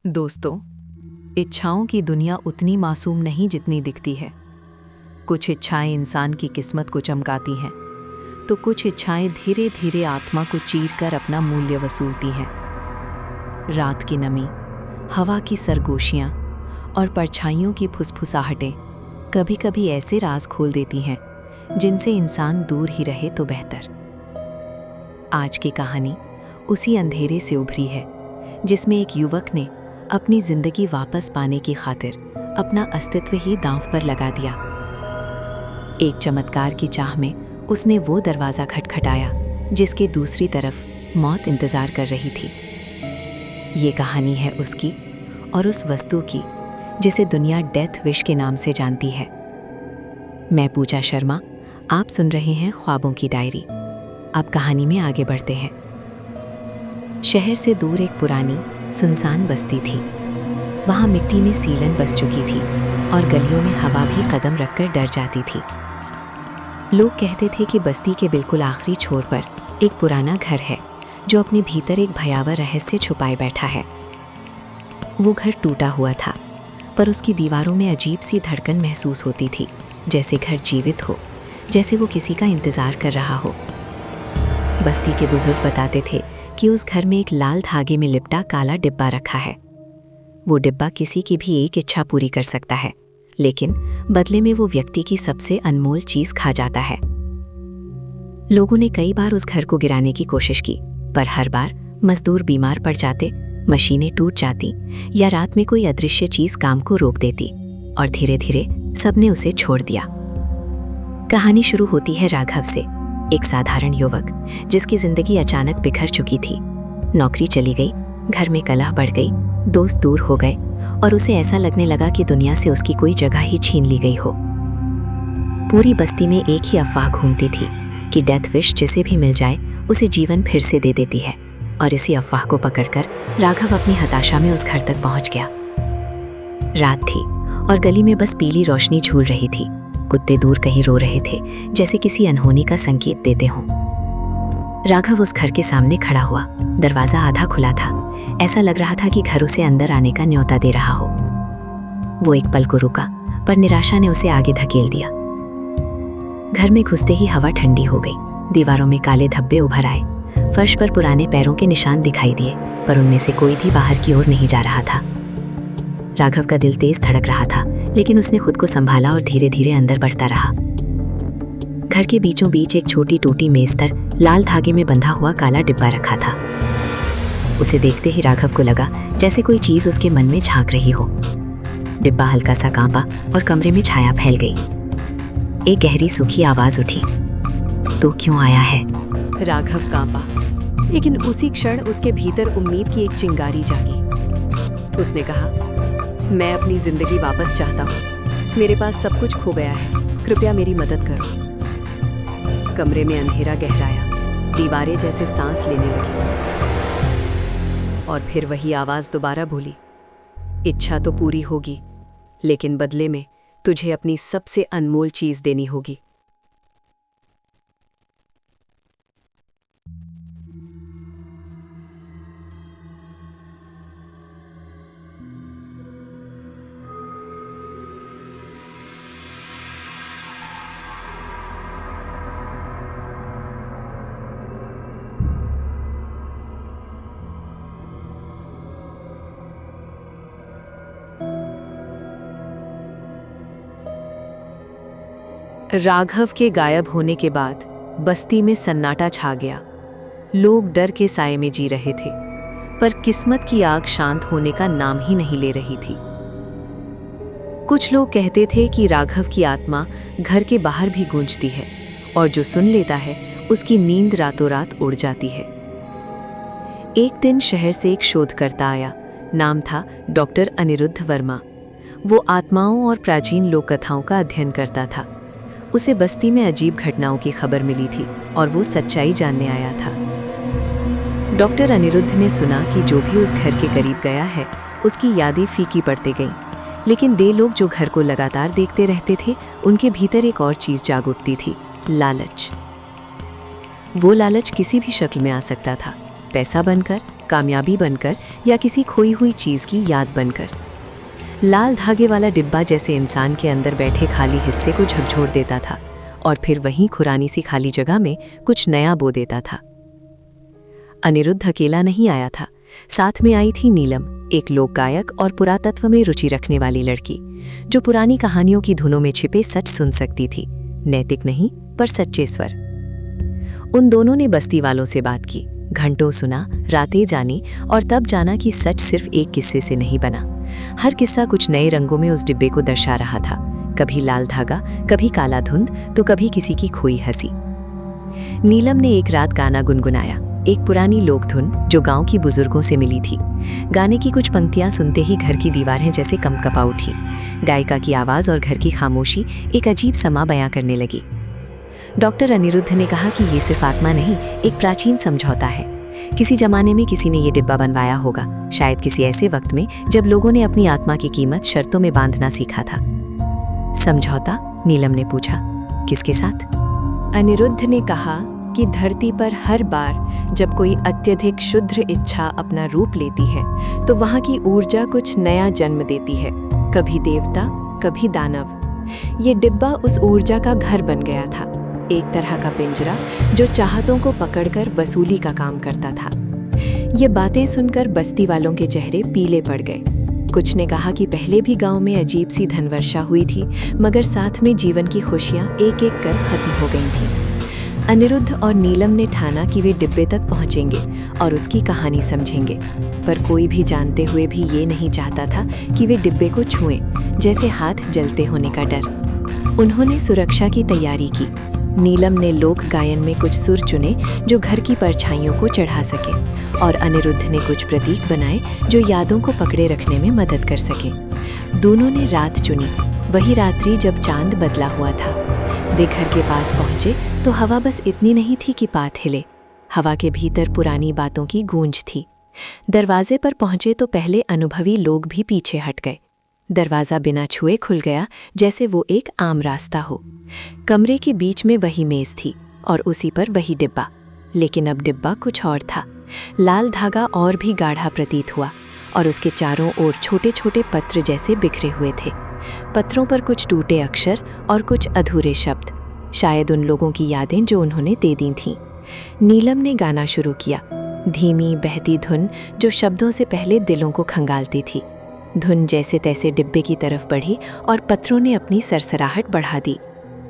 दोस्तों, इच्छाओं की दुनिया उतनी मासूम नहीं जितनी दिखती है। कुछ इच्छाएं इंसान की किस्मत को चमकाती हैं, तो कुछ इच्छाएं धीरे धीरे आत्मा को चीरकर अपना मूल्य वसूलती हैं। रात की नमी, हवा की सरगोशियां और परछाइयों की फुसफुसाहटें कभी कभी ऐसे राज खोल देती हैं जिनसे इंसान दूर ही रहे तो बेहतर। आज की कहानी उसी अंधेरे से उभरी है जिसमें एक युवक ने अपनी जिंदगी वापस पाने की खातिर अपना अस्तित्व ही दांव पर लगा दिया। एक चमत्कार की चाह में उसने वो दरवाज़ा खटखटाया जिसके दूसरी तरफ मौत इंतज़ार कर रही थी। ये कहानी है उसकी और उस वस्तु की जिसे दुनिया डेथ विश के नाम से जानती है। मैं पूजा शर्मा, आप सुन रहे हैं ख्वाबों की डायरी। अब कहानी में आगे बढ़ते हैं। शहर से दूर एक पुरानी सुनसान बस्ती थी। वहाँ मिट्टी में सीलन बस चुकी थी और गलियों में हवा भी कदम रखकर डर जाती थी। लोग कहते थे कि बस्ती के बिल्कुल आखिरी छोर पर एक पुराना घर है जो अपने भीतर एक भयावह रहस्य छुपाए बैठा है। वो घर टूटा हुआ था, पर उसकी दीवारों में अजीब सी धड़कन महसूस होती थी, जैसे घर जीवित हो, जैसे वो किसी का इंतज़ार कर रहा हो। बस्ती के बुजुर्ग बताते थे कि उस घर में एक लाल धागे में लिपटा काला डिब्बा रखा है। वो डिब्बा किसी की भी एक इच्छा पूरी कर सकता है, लेकिन बदले में वो व्यक्ति की सबसे अनमोल चीज खा जाता है। लोगों ने कई बार उस घर को गिराने की कोशिश की, पर हर बार मजदूर बीमार पड़ जाते, मशीनें टूट जाती या रात में कोई अदृश्य चीज काम को रोक देती, और धीरे धीरे सबने उसे छोड़ दिया। कहानी शुरू होती है राघव से, एक साधारण युवक जिसकी जिंदगी अचानक बिखर चुकी थी। नौकरी चली गई, घर में कलह बढ़ गई, दोस्त दूर हो गए और उसे ऐसा लगने लगा कि दुनिया से उसकी कोई जगह ही छीन ली गई हो। पूरी बस्ती में एक ही अफवाह घूमती थी कि डेथ विश जिसे भी मिल जाए उसे जीवन फिर से दे देती है, और इसी अफवाह को पकड़कर राघव अपनी हताशा में उस घर तक पहुंच गया। रात थी और गली में बस पीली रोशनी झूल रही थी। कुत्ते दूर कहीं रो रहे थे, जैसे किसी अनहोनी का संकेत देते हों। राघव उस घर के सामने खड़ा हुआ। दरवाजा आधा खुला था, ऐसा लग रहा था कि घर उसे अंदर आने का न्योता दे रहा हो। वो एक पल को रुका, पर निराशा ने उसे आगे धकेल दिया। घर में घुसते ही हवा ठंडी हो गई। दीवारों में काले धब्बे उभर आए, फर्श पर पुराने पैरों के निशान दिखाई दिए, पर उनमें से कोई भी बाहर की ओर नहीं जा रहा था। राघव का दिल तेज धड़क रहा था, लेकिन उसने खुद को संभाला और धीरे धीरे अंदर बढ़ता रहा। घर के बीचों बीच एक छोटी टूटी मेज पर लाल धागे में बंधा हुआ काला डिब्बा रखा था। उसे देखते ही राघव को लगा जैसे कोई चीज उसके मन में झांक रही हो। डिब्बा हल्का सा कांपा और कमरे में छाया फैल गई। एक गहरी सूखी आवाज उठी, तू क्यों आया है? राघव कांपा, लेकिन उसी क्षण उसके भीतर उम्मीद की एक चिंगारी जागी। उसने कहा, मैं अपनी जिंदगी वापस चाहता हूँ। मेरे पास सब कुछ खो गया है, कृपया मेरी मदद करो। कमरे में अंधेरा गहराया, दीवारें जैसे सांस लेने लगी, और फिर वही आवाज दोबारा बोली, इच्छा तो पूरी होगी, लेकिन बदले में तुझे अपनी सबसे अनमोल चीज देनी होगी। राघव के गायब होने के बाद बस्ती में सन्नाटा छा गया। लोग डर के साए में जी रहे थे, पर किस्मत की आग शांत होने का नाम ही नहीं ले रही थी। कुछ लोग कहते थे कि राघव की आत्मा घर के बाहर भी गूंजती है, और जो सुन लेता है उसकी नींद रातों रात उड़ जाती है। एक दिन शहर से एक शोधकर्ता आया। नाम था डॉक्टर अनिरुद्ध वर्मा। वो आत्माओं और प्राचीन लोक कथाओं का अध्ययन करता था। उसे बस्ती में अजीब घटनाओं की खबर मिली थी और वो सच्चाई जानने आया था। डॉक्टर अनिरुद्ध ने सुना कि जो भी उस घर के करीब गया है उसकी यादें फीकी पड़ती गईं, लेकिन वे लोग जो घर को लगातार देखते रहते थे उनके भीतर एक और चीज जाग उठती थी, लालच। वो लालच किसी भी शक्ल में आ सकता था, पैसा बनकर, कामयाबी बनकर या किसी खोई हुई चीज़ की याद बनकर। लाल धागे वाला डिब्बा जैसे इंसान के अंदर बैठे खाली हिस्से को झकझोर देता था और फिर वहीं खुरानी सी खाली जगह में कुछ नया बो देता था। अनिरुद्ध अकेला नहीं आया था, साथ में आई थी नीलम, एक लोक गायक और पुरातत्व में रुचि रखने वाली लड़की, जो पुरानी कहानियों की धुनों में छिपे सच सुन सकती थी, नैतिक नहीं पर सच्चे स्वर। उन दोनों ने बस्ती वालों से बात की, घंटों सुना, रातें जानी और तब जाना कि सच सिर्फ एक किस्से से नहीं बना। हर किस्सा कुछ नए रंगों में उस डिब्बे को दर्शा रहा था, कभी लाल धागा, कभी काला धुंध, तो कभी किसी की खोई हंसी। नीलम ने एक रात गाना गुनगुनाया, एक पुरानी लोक धुन जो गांव की बुजुर्गों से मिली थी। गाने की कुछ पंक्तियां सुनते ही घर की दीवारें जैसे कंपकपा उठी। गायिका की आवाज़ और घर की खामोशी एक अजीब समा बयां करने लगी। डॉक्टर अनिरुद्ध ने कहा कि ये सिर्फ आत्मा नहीं, एक प्राचीन समझौता है। किसी जमाने में किसी ने ये डिब्बा बनवाया होगा, शायद किसी ऐसे वक्त में जब लोगों ने अपनी आत्मा की कीमत शर्तों में बांधना सीखा था। समझौता? नीलम ने पूछा। किसके साथ? अनिरुद्ध ने कहा कि धरती पर हर बार जब कोई अत्यधिक शुद्ध इच्छा अपना रूप लेती है तो वहाँ की ऊर्जा कुछ नया जन्म देती है, कभी देवता, कभी दानव। ये डिब्बा उस ऊर्जा का घर बन गया था, एक तरह का पिंजरा जो चाहतों को पकड़कर वसूली का काम करता था। ये बातें सुनकर बस्ती वालों के चेहरे पीले पड़ गए। कुछ ने कहा कि पहले भी गांव में अजीब सी धनवर्षा हुई थी, मगर साथ में जीवन की खुशियां एक एक कर खत्म हो गई थीं। अनिरुद्ध और नीलम ने ठाना कि वे डिब्बे तक पहुंचेंगे और उसकी कहानी समझेंगे, पर कोई भी जानते हुए भी ये नहीं चाहता था कि वे डिब्बे को छुएं, जैसे हाथ जलते होने का डर। उन्होंने सुरक्षा की तैयारी की। नीलम ने लोक गायन में कुछ सुर चुने जो घर की परछाइयों को चढ़ा सके, और अनिरुद्ध ने कुछ प्रतीक बनाए जो यादों को पकड़े रखने में मदद कर सके। दोनों ने रात चुनी, वही रात्रि जब चांद बदला हुआ था। वे घर के पास पहुंचे तो हवा बस इतनी नहीं थी कि पात हिले, हवा के भीतर पुरानी बातों की गूंज थी। दरवाजे पर पहुंचे तो पहले अनुभवी लोग भी पीछे हट गए। दरवाज़ा बिना छुए खुल गया, जैसे वो एक आम रास्ता हो। कमरे के बीच में वही मेज़ थी और उसी पर वही डिब्बा, लेकिन अब डिब्बा कुछ और था। लाल धागा और भी गाढ़ा प्रतीत हुआ और उसके चारों ओर छोटे छोटे पत्र जैसे बिखरे हुए थे। पत्रों पर कुछ टूटे अक्षर और कुछ अधूरे शब्द, शायद उन लोगों की यादें जो उन्होंने दे दी थीं। नीलम ने गाना शुरू किया, धीमी बहती धुन जो शब्दों से पहले दिलों को खंगालती थी। धुन जैसे तैसे डिब्बे की तरफ बढ़ी और पत्रों ने अपनी सरसराहट बढ़ा दी।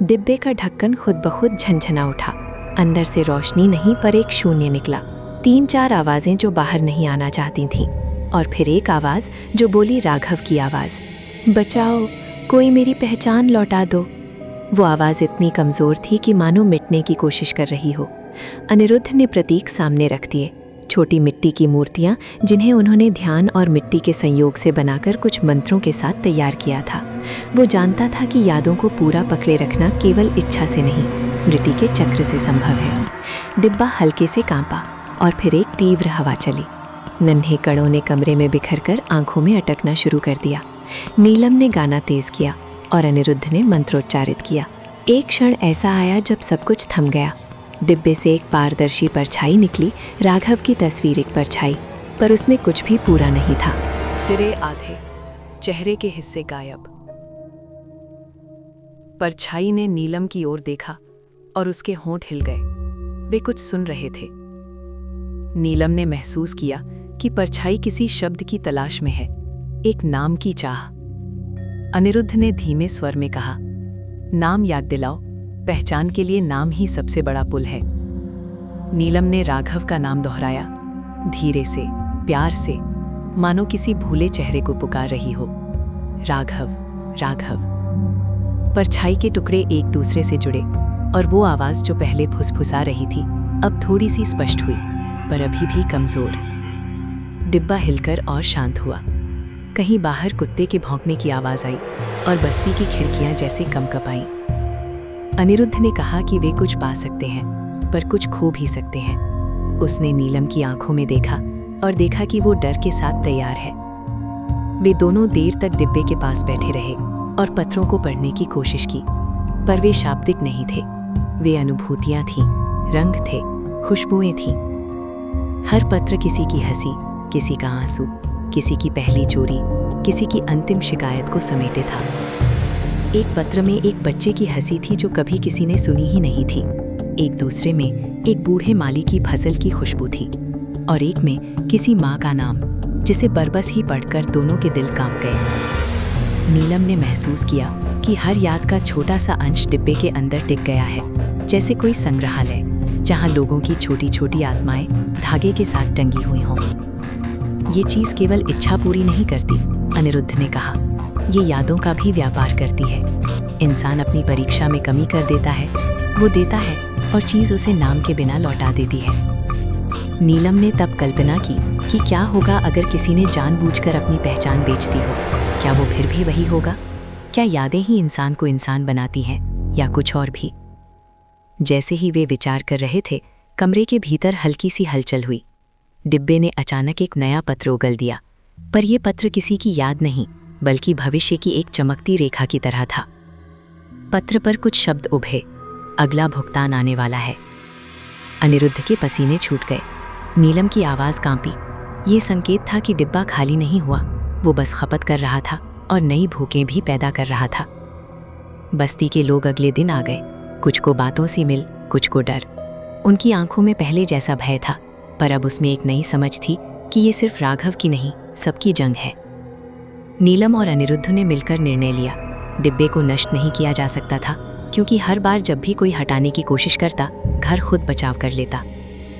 डिब्बे का ढक्कन खुद ब खुद झनझना उठा। अंदर से रोशनी नहीं पर एक शून्य निकला। 3-4 आवाज़ें जो बाहर नहीं आना चाहती थीं, और फिर एक आवाज़ जो बोली, राघव की आवाज़, बचाओ, कोई मेरी पहचान लौटा दो। वो आवाज़ इतनी कमज़ोर थी कि मानो मिटने की कोशिश कर रही हो। अनिरुद्ध ने प्रतीक सामने रख दिए, छोटी मिट्टी की मूर्तियाँ जिन्हें उन्होंने ध्यान और मिट्टी के संयोग से बनाकर कुछ मंत्रों के साथ तैयार किया था। वो जानता था कि यादों को पूरा पकड़े रखना केवल इच्छा से नहीं, स्मृति के चक्र से संभव है। डिब्बा हल्के से कांपा और फिर एक तीव्र हवा चली। नन्हे कणों ने कमरे में बिखरकर आंखों में अटकना शुरू कर दिया। नीलम ने गाना तेज किया और अनिरुद्ध ने मंत्रोच्चारित किया। एक क्षण ऐसा आया जब सब कुछ थम गया। डिब्बे से एक पारदर्शी परछाई निकली, राघव की तस्वीर एक परछाई, पर उसमें कुछ भी पूरा नहीं था। सिरे आधे, चेहरे के हिस्से गायब। परछाई ने नीलम की ओर देखा और उसके होंठ हिल गए। वे कुछ सुन रहे थे। नीलम ने महसूस किया कि परछाई किसी शब्द की तलाश में है, एक नाम की चाह। अनिरुद्ध ने धीमे स्वर में कहा, नाम याद दिलाओ, पहचान के लिए नाम ही सबसे बड़ा पुल है। नीलम ने राघव का नाम दोहराया, धीरे से, प्यार से, मानो किसी भूले चेहरे को पुकार रही हो। राघव, राघव। परछाई के टुकड़े एक दूसरे से जुड़े और वो आवाज़ जो पहले फुसफुसा रही थी अब थोड़ी सी स्पष्ट हुई, पर अभी भी कमज़ोर। डिब्बा हिलकर और शांत हुआ। कहीं बाहर कुत्ते के भौंकने की आवाज़ आई और बस्ती की खिड़कियां जैसे कंपकपाईं। अनिरुद्ध ने कहा कि वे कुछ पा सकते हैं पर कुछ खो भी सकते हैं। उसने नीलम की आंखों में देखा और देखा कि वो डर के साथ तैयार है। वे दोनों देर तक डिब्बे के पास बैठे रहे और पत्रों को पढ़ने की कोशिश की, पर वे शाब्दिक नहीं थे। वे अनुभूतियां थीं, रंग थे, खुशबुएं थीं। हर पत्र किसी की हंसी, किसी का आंसू, किसी की पहली चोरी, किसी की अंतिम शिकायत को समेटे था। एक पत्र में एक बच्चे की हंसी थी जो कभी किसी ने सुनी ही नहीं थी। एक दूसरे में एक बूढ़े माली की फसल की खुशबू थी और एक में किसी माँ का नाम, जिसे बरबस ही पढ़कर दोनों के दिल कांप गए। नीलम ने महसूस किया कि हर याद का छोटा सा अंश डिब्बे के अंदर टिक गया है, जैसे कोई संग्रहालय जहाँ लोगों की छोटी छोटी आत्माएं धागे के साथ टंगी हुई हों। ये चीज़ केवल इच्छा पूरी नहीं करती, अनिरुद्ध ने कहा, ये यादों का भी व्यापार करती है। इंसान अपनी परीक्षा में कमी कर देता है, वो देता है और चीज़ उसे नाम के बिना लौटा देती है। नीलम ने तब कल्पना की कि क्या होगा अगर किसी ने जानबूझकर अपनी पहचान बेच दी हो। क्या वो फिर भी वही होगा? क्या यादें ही इंसान को इंसान बनाती हैं या कुछ और भी? जैसे ही वे विचार कर रहे थे, कमरे के भीतर हल्की सी हलचल हुई। डिब्बे ने अचानक एक नया पत्र उगल दिया, पर यह पत्र किसी की याद नहीं, बल्कि भविष्य की एक चमकती रेखा की तरह था। पत्र पर कुछ शब्द उभे, अगला भुगतान आने वाला है। अनिरुद्ध के पसीने छूट गए। नीलम की आवाज़ कांपी। ये संकेत था कि डिब्बा खाली नहीं हुआ, वो बस खपत कर रहा था और नई भूखें भी पैदा कर रहा था। बस्ती के लोग अगले दिन आ गए, कुछ को बातों से मिल, कुछ को डर। उनकी आंखों में पहले जैसा भय था, पर अब उसमें एक नई समझ थी कि ये सिर्फ राघव की नहीं, सबकी जंग है। नीलम और अनिरुद्ध ने मिलकर निर्णय लिया, डिब्बे को नष्ट नहीं किया जा सकता था, क्योंकि हर बार जब भी कोई हटाने की कोशिश करता, घर खुद बचाव कर लेता।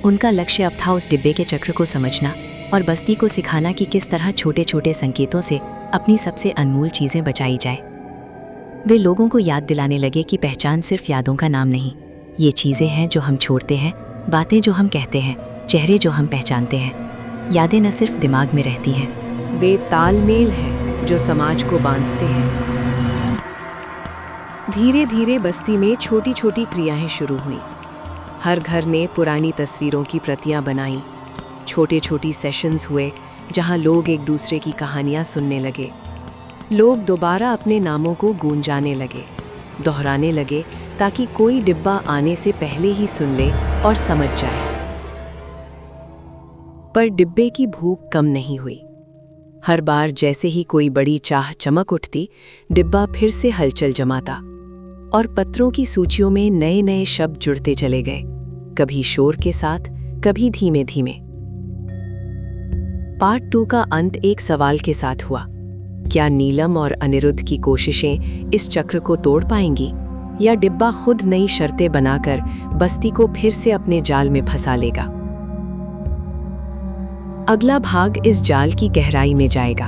उनका लक्ष्य अब था उस डिब्बे के चक्र को समझना और बस्ती को सिखाना कि किस तरह छोटे छोटे संकेतों से अपनी सबसे अनमोल चीज़ें बचाई जाए। वे लोगों को याद दिलाने लगे कि पहचान सिर्फ यादों का नाम नहीं, ये चीज़ें हैं जो हम छोड़ते हैं, बातें जो हम कहते हैं, चेहरे जो हम पहचानते हैं। यादें न सिर्फ दिमाग में रहती हैं, वे तालमेल हैं जो समाज को बांधते हैं। धीरे धीरे बस्ती में छोटी छोटी क्रियाएं शुरू हुईं। हर घर ने पुरानी तस्वीरों की प्रतियां बनाई। छोटे छोटी सेशंस हुए जहां लोग एक दूसरे की कहानियां सुनने लगे। लोग दोबारा अपने नामों को गूंजाने लगे, दोहराने लगे, ताकि कोई डिब्बा आने से पहले ही सुन ले और समझ जाए। पर डिब्बे की भूख कम नहीं हुई। हर बार जैसे ही कोई बड़ी चाह चमक उठती, डिब्बा फिर से हलचल जमाता और पत्रों की सूचियों में नए नए शब्द जुड़ते चले गए, कभी शोर के साथ, कभी धीमे धीमे। पार्ट 2 का अंत एक सवाल के साथ हुआ। क्या नीलम और अनिरुद्ध की कोशिशें इस चक्र को तोड़ पाएंगी, या डिब्बा खुद नई शर्तें बनाकर बस्ती को फिर से अपने जाल में फंसा लेगा? अगला भाग इस जाल की गहराई में जाएगा।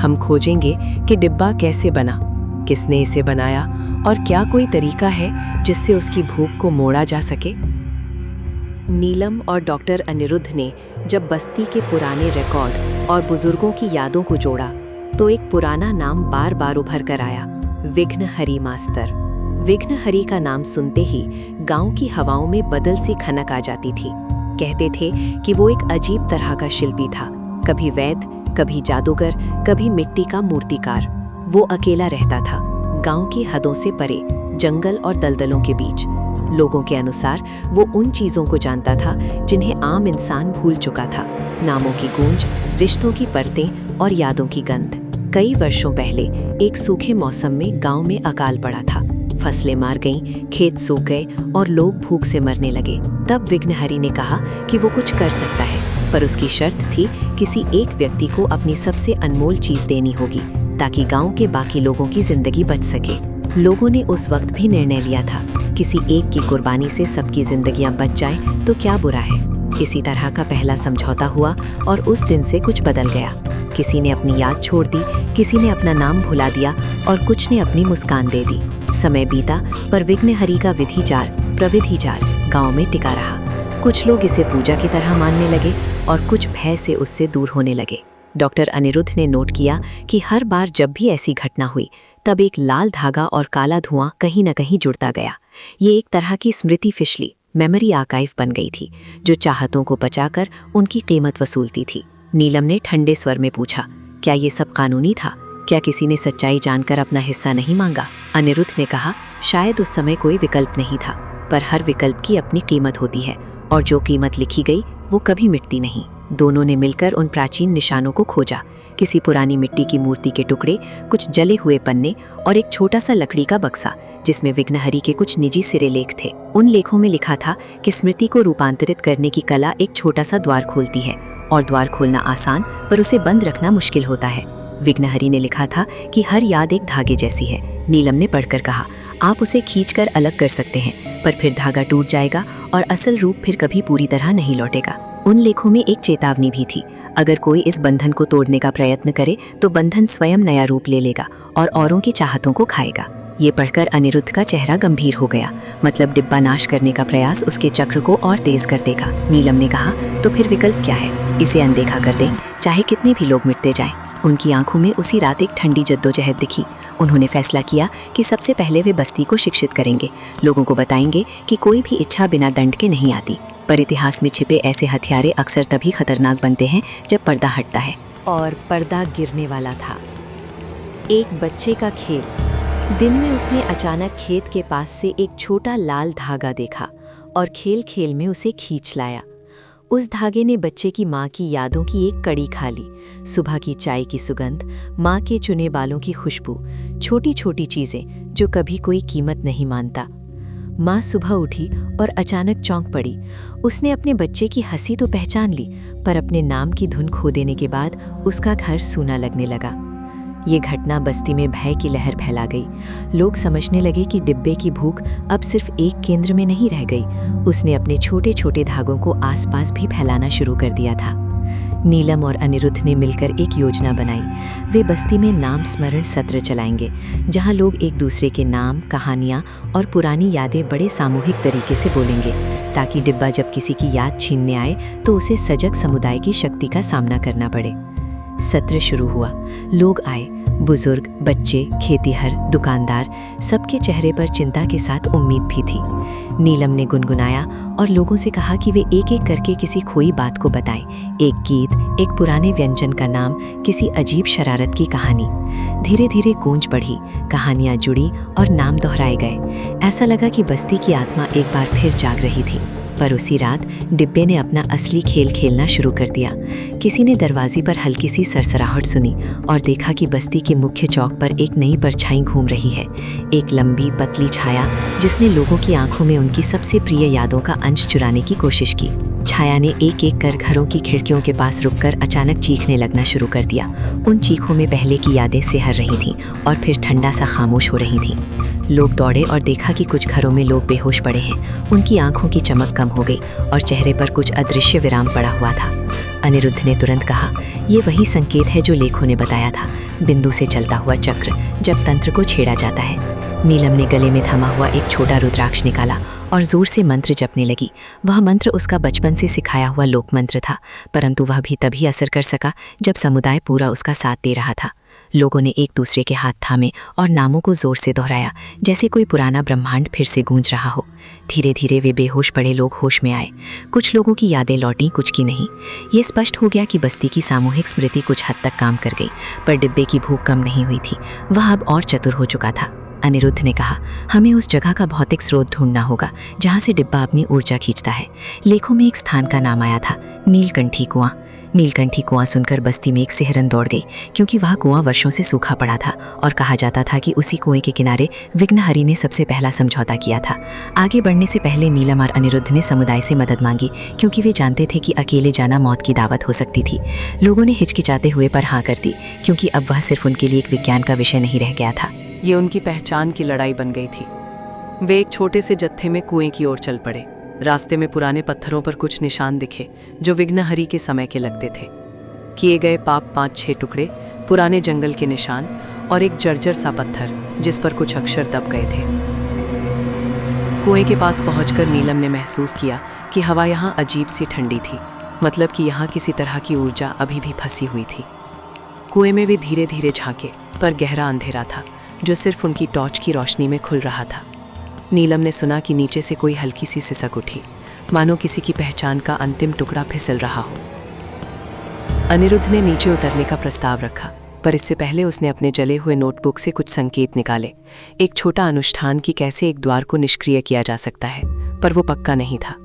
हम खोजेंगे कि डिब्बा कैसे बना, किसने इसे बनाया और क्या कोई तरीका है जिससे उसकी भूख को मोड़ा जा सके। नीलम और डॉक्टर अनिरुद्ध ने जब बस्ती के पुराने रिकॉर्ड और बुजुर्गों की यादों को जोड़ा, तो एक पुराना नाम बार बार उभर कर आया, विघ्नहरी मास्टर। विघ्नहरी का नाम सुनते ही गांव की हवाओं में बदल सी खनक आ जाती थी। कहते थे कि वो एक अजीब तरह का शिल्पी था, कभी वैद्य, कभी जादूगर, कभी मिट्टी का मूर्तिकार। वो अकेला रहता था, गांव की हदों से परे, जंगल और दलदलों के बीच। लोगों के अनुसार वो उन चीज़ों को जानता था जिन्हें आम इंसान भूल चुका था। नामों की गूंज, रिश्तों की परतें और यादों की गंध। कई वर्षों पहले एक सूखे मौसम में गांव में अकाल पड़ा था। फसलें मार गईं, खेत सूख गए और लोग भूख से मरने लगे। तब विघ्नहरी ने कहा कि वो कुछ कर सकता है, पर उसकी शर्त थी किसी एक व्यक्ति को अपनी सबसे अनमोल चीज़ देनी होगी, ताकि गांव के बाकी लोगों की जिंदगी बच सके। लोगों ने उस वक्त भी निर्णय लिया था, किसी एक की कुर्बानी से सबकी जिंदगियां बच जाएं तो क्या बुरा है। इसी तरह का पहला समझौता हुआ और उस दिन से कुछ बदल गया। किसी ने अपनी याद छोड़ दी, किसी ने अपना नाम भुला दिया और कुछ ने अपनी मुस्कान दे दी। समय बीता, पर विघ्नहरी का विधिचार, प्रविधिचार गांव में टिका रहा। कुछ लोग इसे पूजा की तरह मानने लगे और कुछ भय से उससे दूर होने लगे। डॉक्टर अनिरुद्ध ने नोट किया कि हर बार जब भी ऐसी घटना हुई, तब एक लाल धागा और काला धुआं कहीं न कहीं जुड़ता गया। ये एक तरह की स्मृति फिशली, मेमोरी आर्काइव बन गई थी, जो चाहतों को बचाकर उनकी कीमत वसूलती थी। नीलम ने ठंडे स्वर में पूछा, क्या ये सब कानूनी था? क्या किसी ने सच्चाई जानकर अपना हिस्सा नहीं मांगा? अनिरुद्ध ने कहा, शायद उस समय कोई विकल्प नहीं था, पर हर विकल्प की अपनी कीमत होती है और जो कीमत लिखी गई वो कभी मिटती नहीं। दोनों ने मिलकर उन प्राचीन निशानों को खोजा। किसी पुरानी मिट्टी की मूर्ति के टुकड़े, कुछ जले हुए पन्ने और एक छोटा सा लकड़ी का बक्सा जिसमें विघ्नहरि के कुछ निजी सिरेलेख थे। उन लेखों में लिखा था कि स्मृति को रूपांतरित करने की कला एक छोटा सा द्वार खोलती है और द्वार खोलना आसान पर उसे बंद रखना मुश्किल होता है। विघ्नहरि ने लिखा था कि हर याद एक धागे जैसी है। नीलम ने पढ़कर कहा, आप उसे खींचकर अलग कर सकते हैं पर फिर धागा टूट जाएगा और असल रूप फिर कभी पूरी तरह नहीं लौटेगा। उन लेखों में एक चेतावनी भी थी, अगर कोई इस बंधन को तोड़ने का प्रयत्न करे तो बंधन स्वयं नया रूप ले लेगा और औरों की चाहतों को खाएगा। ये पढ़कर अनिरुद्ध का चेहरा गंभीर हो गया। मतलब डिब्बा नाश करने का प्रयास उसके चक्र को और तेज कर देगा। नीलम ने कहा, तो फिर विकल्प क्या है? इसे अनदेखा कर दें, चाहे कितने भी लोग मिटते जाएं। उनकी आंखों में उसी रात एक ठंडी जद्दोजहद दिखी। उन्होंने फैसला किया कि सबसे पहले वे बस्ती को शिक्षित करेंगे, लोगों को बताएंगे कि कोई भी इच्छा बिना दंड के नहीं आती, पर इतिहास में छिपे ऐसे हथियारे अक्सर तभी खतरनाक बनते हैं जब पर्दा हटता है। और पर्दा गिरने वाला था। एक बच्चे का खेल। दिन में उसने अचानक खेत के पास से एक छोटा लाल धागा देखा और खेल खेल में उसे खींच लाया। उस धागे ने बच्चे की माँ की यादों की एक कड़ी खा ली। सुबह की चाय की सुगंध, माँ के चुने बालों की खुशबू, छोटी छोटी चीजें जो कभी कोई कीमत नहीं मानता। माँ सुबह उठी और अचानक चौंक पड़ी। उसने अपने बच्चे की हंसी तो पहचान ली, पर अपने नाम की धुन खो देने के बाद उसका घर सूना लगने लगा। ये घटना बस्ती में भय की लहर फैला गई। लोग समझने लगे कि डिब्बे की भूख अब सिर्फ एक केंद्र में नहीं रह गई। उसने अपने छोटे छोटे धागों को आसपास भी फैलाना शुरू कर दिया था। नीलम और अनिरुद्ध ने मिलकर एक योजना बनाई। वे बस्ती में नाम स्मरण सत्र चलाएंगे, जहां लोग एक दूसरे के नाम, कहानियां और पुरानी यादें बड़े सामूहिक तरीके से बोलेंगे, ताकि डिब्बा जब किसी की याद छीनने आए तो उसे सजग समुदाय की शक्ति का सामना करना पड़े। सत्र शुरू हुआ। लोग आए, बुजुर्ग, बच्चे, खेतीहर, दुकानदार, सबके चेहरे पर चिंता के साथ उम्मीद भी थी। नीलम ने गुनगुनाया और लोगों से कहा कि वे एक एक करके किसी खोई बात को बताएं। एक गीत, एक पुराने व्यंजन का नाम, किसी अजीब शरारत की कहानी। धीरे धीरे गूंज बढ़ी, कहानियां जुड़ी और नाम दोहराए गए। ऐसा लगा कि बस्ती की आत्मा एक बार फिर जाग रही थी। पर उसी रात डिब्बे ने अपना असली खेल खेलना शुरू कर दिया। किसी ने दरवाजे पर हल्की सी सरसराहट सुनी और देखा कि बस्ती के मुख्य चौक पर एक नई परछाई घूम रही है। एक लंबी पतली छाया जिसने लोगों की आंखों में उनकी सबसे प्रिय यादों का अंश चुराने की कोशिश की। छाया ने एक एक कर घरों की खिड़कियों के पास रुककर अचानक चीखने लगना शुरू कर दिया। उन चीखों में पहले की यादें सिहर रही थीं और फिर ठंडा सा खामोश हो रही थीं। लोग दौड़े और देखा कि कुछ घरों में लोग बेहोश पड़े हैं। उनकी आंखों की चमक कम हो गई और चेहरे पर कुछ अदृश्य विराम पड़ा हुआ था। अनिरुद्ध ने तुरंत कहा, ये वही संकेत है जो लेखों ने बताया था, बिंदु से चलता हुआ चक्र, जब तंत्र को छेड़ा जाता है। नीलम ने गले में थमा हुआ एक छोटा रुद्राक्ष निकाला और जोर से मंत्र जपने लगी। वह मंत्र उसका बचपन से सिखाया हुआ लोक मंत्र था, परंतु वह भी तभी असर कर सका जब समुदाय पूरा उसका साथ दे रहा था। लोगों ने एक दूसरे के हाथ थामे और नामों को जोर से दोहराया, जैसे कोई पुराना ब्रह्मांड फिर से गूंज रहा हो। धीरे धीरे वे बेहोश पड़े लोग होश में आए। कुछ लोगों की यादें लौटीं, कुछ की नहीं। ये स्पष्ट हो गया कि बस्ती की सामूहिक स्मृति कुछ हद तक काम कर गई, पर डिब्बे की भूख कम नहीं हुई थी। वह अब और चतुर हो चुका था। अनिरुद्ध ने कहा, हमें उस जगह का भौतिक स्रोत ढूंढना होगा जहाँ से डिब्बा अपनी ऊर्जा खींचता है। लेखों में एक स्थान का नाम आया था, नीलकंठी कुआं। नीलकंठी कुआं सुनकर बस्ती में एक सिहरन दौड़ गई, क्योंकि वह कुआं वर्षों से सूखा पड़ा था और कहा जाता था कि उसी कुएं के किनारे विघ्नहरि ने सबसे पहला समझौता किया था। आगे बढ़ने से पहले नीलम और अनिरुद्ध ने समुदाय से मदद मांगी, क्योंकि वे जानते थे कि अकेले जाना मौत की दावत हो सकती थी। लोगों ने हिचकिचाते हुए पर हाँ कर दी, क्योंकि अब वह सिर्फ उनके लिए एक विज्ञान का विषय नहीं रह गया था। ये उनकी पहचान की लड़ाई बन गई थी। वे एक छोटे से जत्थे में कुएं की ओर चल पड़े। रास्ते में पुराने पत्थरों पर कुछ निशान दिखे जो विघ्नहरि के समय के लगते थे। किए गए पाप 5-6 टुकड़े, पुराने जंगल के निशान और एक जर्जर सा पत्थर जिस पर कुछ अक्षर दब गए थे। कुएं के पास पहुंचकर नीलम ने महसूस किया कि हवा यहाँ अजीब सी ठंडी थी, मतलब कि यहाँ किसी तरह की ऊर्जा अभी भी फंसी हुई थी। कुएं में वे धीरे धीरे झांके, पर गहरा अंधेरा था जो सिर्फ उनकी टॉर्च की रोशनी में खुल रहा था। नीलम ने सुना कि नीचे से कोई हल्की सी सिसक उठी, मानो किसी की पहचान का अंतिम टुकड़ा फिसल रहा हो। अनिरुद्ध ने नीचे उतरने का प्रस्ताव रखा, पर इससे पहले उसने अपने जले हुए नोटबुक से कुछ संकेत निकाले। एक छोटा अनुष्ठान कि कैसे एक द्वार को निष्क्रिय किया जा सकता है, पर वो पक्का नहीं था।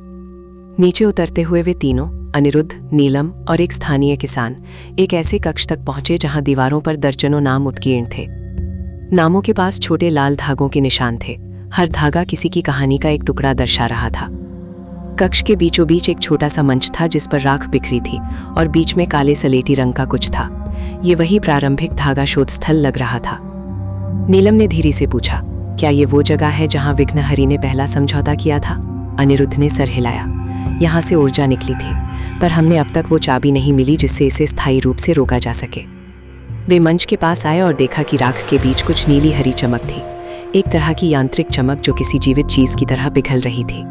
नीचे उतरते हुए वे तीनों, अनिरुद्ध, नीलम और एक स्थानीय किसान, एक ऐसे कक्ष तक पहुंचे जहां दीवारों पर दर्जनों नाम उत्कीर्ण थे। नामों के पास छोटे लाल धागों के निशान थे। हर धागा किसी की कहानी का एक टुकड़ा दर्शा रहा था। कक्ष के बीचों बीच एक छोटा सा मंच था जिस पर राख बिखरी थी और बीच में काले सलेटी रंग का कुछ था। ये वही प्रारंभिक धागा शोध स्थल लग रहा था। नीलम ने धीरे से पूछा, क्या ये वो जगह है जहां विघ्नहरि ने पहला समझौता किया था? अनिरुद्ध ने सर हिलाया। यहाँ से ऊर्जा निकली थी, पर हमने अब तक वो चाबी नहीं मिली जिससे इसे स्थायी रूप से रोका जा सके। वे मंच के पास आए और देखा कि राख के बीच कुछ नीली हरी चमक थी, एक तरह की यांत्रिक चमक जो किसी जीवित चीज की तरह पिघल रही थी।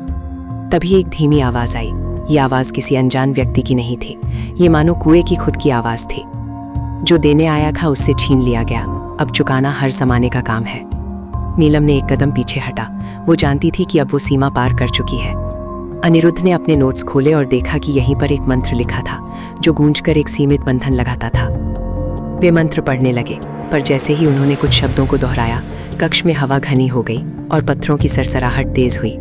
तभी एक धीमी आवाज आई। ये आवाज किसी अनजान व्यक्ति की नहीं थी, ये मानो कुएं की खुद की आवाज थी। जो देने आया था उससे छीन लिया गया, अब चुकाना हर जमाने का काम है। नीलम ने एक कदम पीछे हटा। वो जानती थी कि अब वो सीमा पार कर चुकी है। अनिरुद्ध ने अपने नोट्स खोले और देखा कि यहीं पर एक मंत्र लिखा था जो गूंजकर एक सीमित बंधन लगाता था। वे मंत्र पढ़ने लगे, पर जैसे ही उन्होंने कुछ शब्दों को दोहराया, कक्ष में हवा घनी हो गई और पत्थरों की सरसराहट तेज हुई।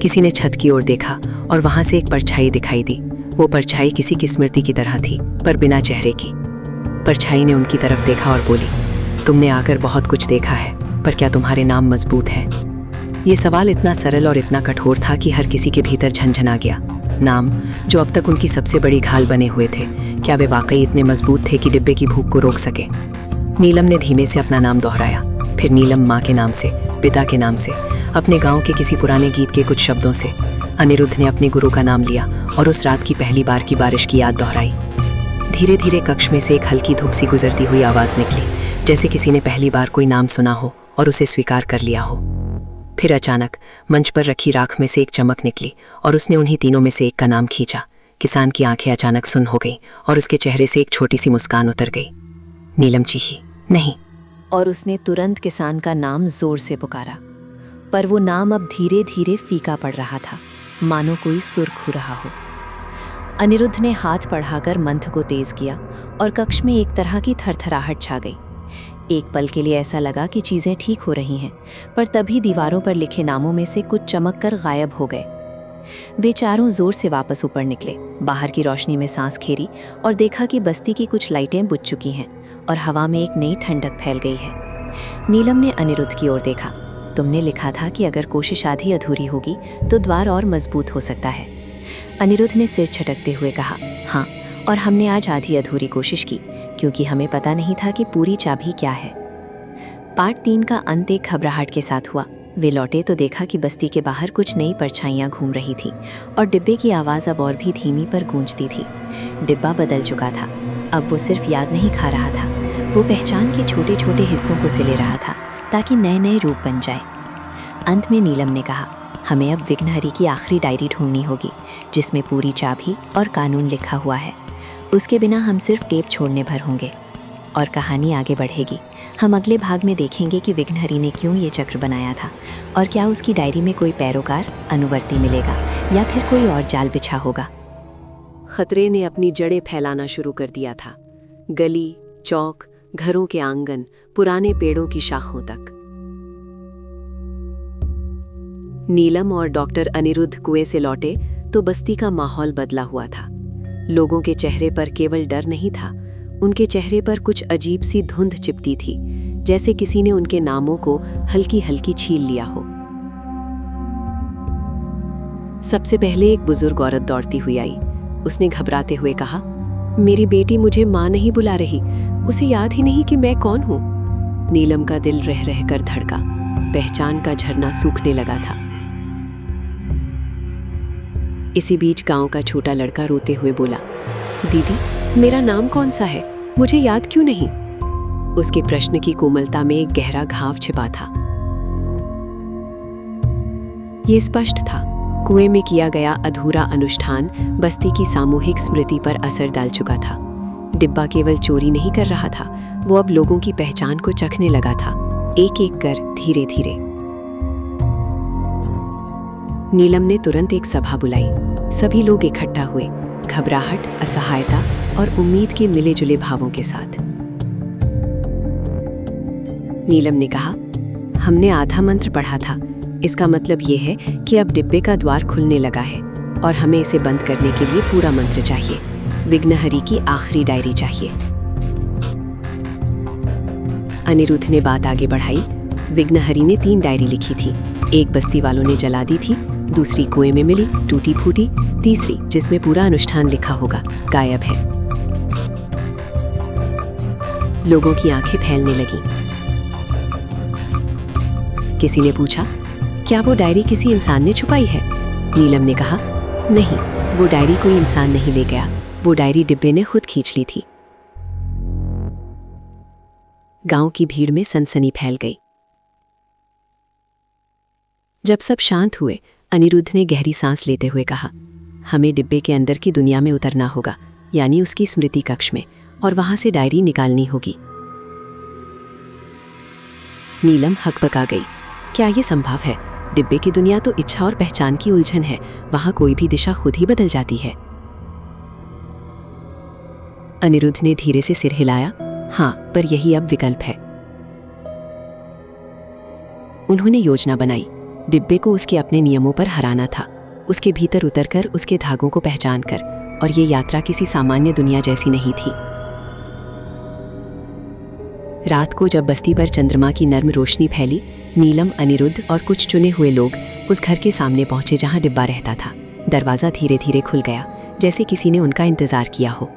किसी ने छत की ओर देखा और वहां से एक परछाई दिखाई दी। वो परछाई किसी की स्मृति की तरह थी, पर बिना चेहरे की। परछाई ने उनकी तरफ देखा और बोली, तुमने आकर बहुत कुछ देखा है, पर क्या तुम्हारे नाम मजबूत हैं? ये सवाल इतना सरल और इतना कठोर था कि हर किसी के भीतर झंझना गया। नाम, जो अब तक उनकी सबसे बड़ी घाल बने हुए थे, क्या वे वाकई इतने मजबूत थे कि डिब्बे की भूख को रोक सके? नीलम ने धीमे से अपना नाम दोहराया, फिर नीलम माँ के नाम से, पिता के नाम से, अपने गांव के किसी पुराने गीत के कुछ शब्दों से। अनिरुद्ध ने अपने गुरु का नाम लिया और उस रात की पहली बार की बारिश की याद दोहराई। धीरे धीरे कक्ष में से एक हल्की धूप सी गुजरती हुई आवाज निकली, जैसे किसी ने पहली बार कोई नाम सुना हो और उसे स्वीकार कर लिया हो। फिर अचानक मंच पर रखी राख में से एक चमक निकली और उसने उन्हीं तीनों में से एक का नाम खींचा। किसान की आंखें अचानक सुन्न हो गईं और उसके चेहरे से एक छोटी सी मुस्कान उतर गई। नीलम चीखी, नहीं! और उसने तुरंत किसान का नाम जोर से पुकारा, पर वो नाम अब धीरे धीरे फीका पड़ रहा था, मानो कोई सुर खो रहा हो। अनिरुद्ध ने हाथ बढ़ाकर मंत्र को तेज किया और कक्ष में एक तरह की थरथराहट छा गई। एक पल के लिए ऐसा लगा कि चीजें ठीक हो रही हैं, पर तभी दीवारों पर लिखे नामों में से कुछ चमक कर गायब हो गए। वे चारों जोर से वापस ऊपर निकले, बाहर की रोशनी में सांस खेरी और देखा कि बस्ती की कुछ लाइटें बुझ चुकी हैं और हवा में एक नई ठंडक फैल गई है। नीलम ने अनिरुद्ध की ओर देखा। तुमने लिखा था कि अगर कोशिश आधी अधूरी होगी तो द्वार और मजबूत हो सकता है। अनिरुद्ध ने सिर झटकते हुए कहा, हाँ, और हमने आज आधी अधूरी कोशिश की, क्योंकि हमें पता नहीं था कि पूरी चाबी क्या है। पार्ट 3 का अंत एक घबराहट के साथ हुआ। वे लौटे तो देखा कि बस्ती के बाहर कुछ नई परछाइयाँ घूम रही थी और डिब्बे की आवाज़ अब और भी धीमी पर गूंजती थी। डिब्बा बदल चुका था। अब वो सिर्फ याद नहीं खा रहा था, वो पहचान के छोटे छोटे हिस्सों को सिले रहा था ताकि नए नए रूप बन जाए। अंत में नीलम ने कहा, हमें अब विघ्नहरि की आखिरी डायरी ढूंढनी होगी जिसमें पूरी चाबी और कानून लिखा हुआ है। उसके बिना हम सिर्फ टेप छोड़ने भर होंगे और कहानी आगे बढ़ेगी। हम अगले भाग में देखेंगे कि विघ्नहरि ने क्यों ये चक्र बनाया था और क्या उसकी डायरी में कोई पैरोकार, अनुवर्ती मिलेगा या फिर कोई और जाल बिछा होगा। खतरे ने अपनी जड़ें फैलाना शुरू कर दिया था। गली, चौक, घरों के आंगन, पुराने पेड़ों की शाखों तक। नीलम और डॉक्टर अनिरुद्ध कुएं से लौटे तो बस्ती का माहौल बदला हुआ था। लोगों के चेहरे पर केवल डर नहीं था, उनके चेहरे पर कुछ अजीब सी धुंध चिपटी थी, जैसे किसी ने उनके नामों को हल्की हल्की छील लिया हो। सबसे पहले एक बुजुर्ग औरत दौड़ती हुई आई। उसने घबराते हुए कहा, मेरी बेटी मुझे माँ नहीं बुला रही, उसे याद ही नहीं कि मैं कौन हूँ। नीलम का दिल रह रह कर धड़का। पहचान का झरना सूखने लगा था। इसी बीच गांव का छोटा लड़का रोते हुए बोला, दीदी, मेरा नाम कौन सा है? मुझे याद क्यों नहीं? उसके प्रश्न की कोमलता में एक गहरा घाव छिपा था। ये स्पष्ट था, कुएं में किया गया अधूरा अनुष्ठान बस्ती की सामूहिक स्मृति पर असर डाल चुका था। डिब्बा केवल चोरी नहीं कर रहा था, वो अब लोगों की पहचान को चखने लगा था, एक एक कर, धीरे धीरे। नीलम ने तुरंत एक सभा बुलाई। सभी लोग इकट्ठा हुए, घबराहट, असहायता और उम्मीद के मिले जुले भावों के साथ। नीलम ने कहा, हमने आधा मंत्र पढ़ा था, इसका मतलब ये है कि अब डिब्बे का द्वार खुलने लगा है और हमें इसे बंद करने के लिए पूरा मंत्र चाहिए। विघ्नहरि की आखिरी डायरी चाहिए। अनिरुद्ध ने बात आगे बढ़ाई। विघ्नहरि ने 3 डायरी लिखी थी। एक बस्ती वालों ने जला दी थी, दूसरी कुएं में मिली, टूटी फूटी, तीसरी जिसमें पूरा अनुष्ठान लिखा होगा, गायब है। लोगों की आंखें फैलने लगीं। किसी ने पूछा, क्या वो डायरी किसी इंसान ने छुपाई है? नीलम ने कहा, नहीं, वो डायरी कोई इंसान नहीं ले गया, वो डायरी डिब्बे ने खुद खींच ली थी। गांव की भीड़ में सनसनी फैल गई। जब सब शांत हुए, अनिरुद्ध ने गहरी सांस लेते हुए कहा, हमें डिब्बे के अंदर की दुनिया में उतरना होगा, यानी उसकी स्मृति कक्ष में, और वहां से डायरी निकालनी होगी। नीलम हकबका गई। क्या ये संभव है? डिब्बे की दुनिया तो इच्छा और पहचान की उलझन है, वहां कोई भी दिशा खुद ही बदल जाती है। अनिरुद्ध ने धीरे से सिर हिलाया। हाँ, पर यही अब विकल्प है। उन्होंने योजना बनाई। डिब्बे को उसके अपने नियमों पर हराना था, उसके भीतर उतरकर, उसके धागों को पहचान कर, और ये यात्रा किसी सामान्य दुनिया जैसी नहीं थी। रात को जब बस्ती पर चंद्रमा की नर्म रोशनी फैली, नीलम, अनिरुद्ध और कुछ चुने हुए लोग उस घर के सामने पहुंचे जहां डिब्बा रहता था। दरवाजा धीरे धीरे खुल गया, जैसे किसी ने उनका इंतजार किया हो।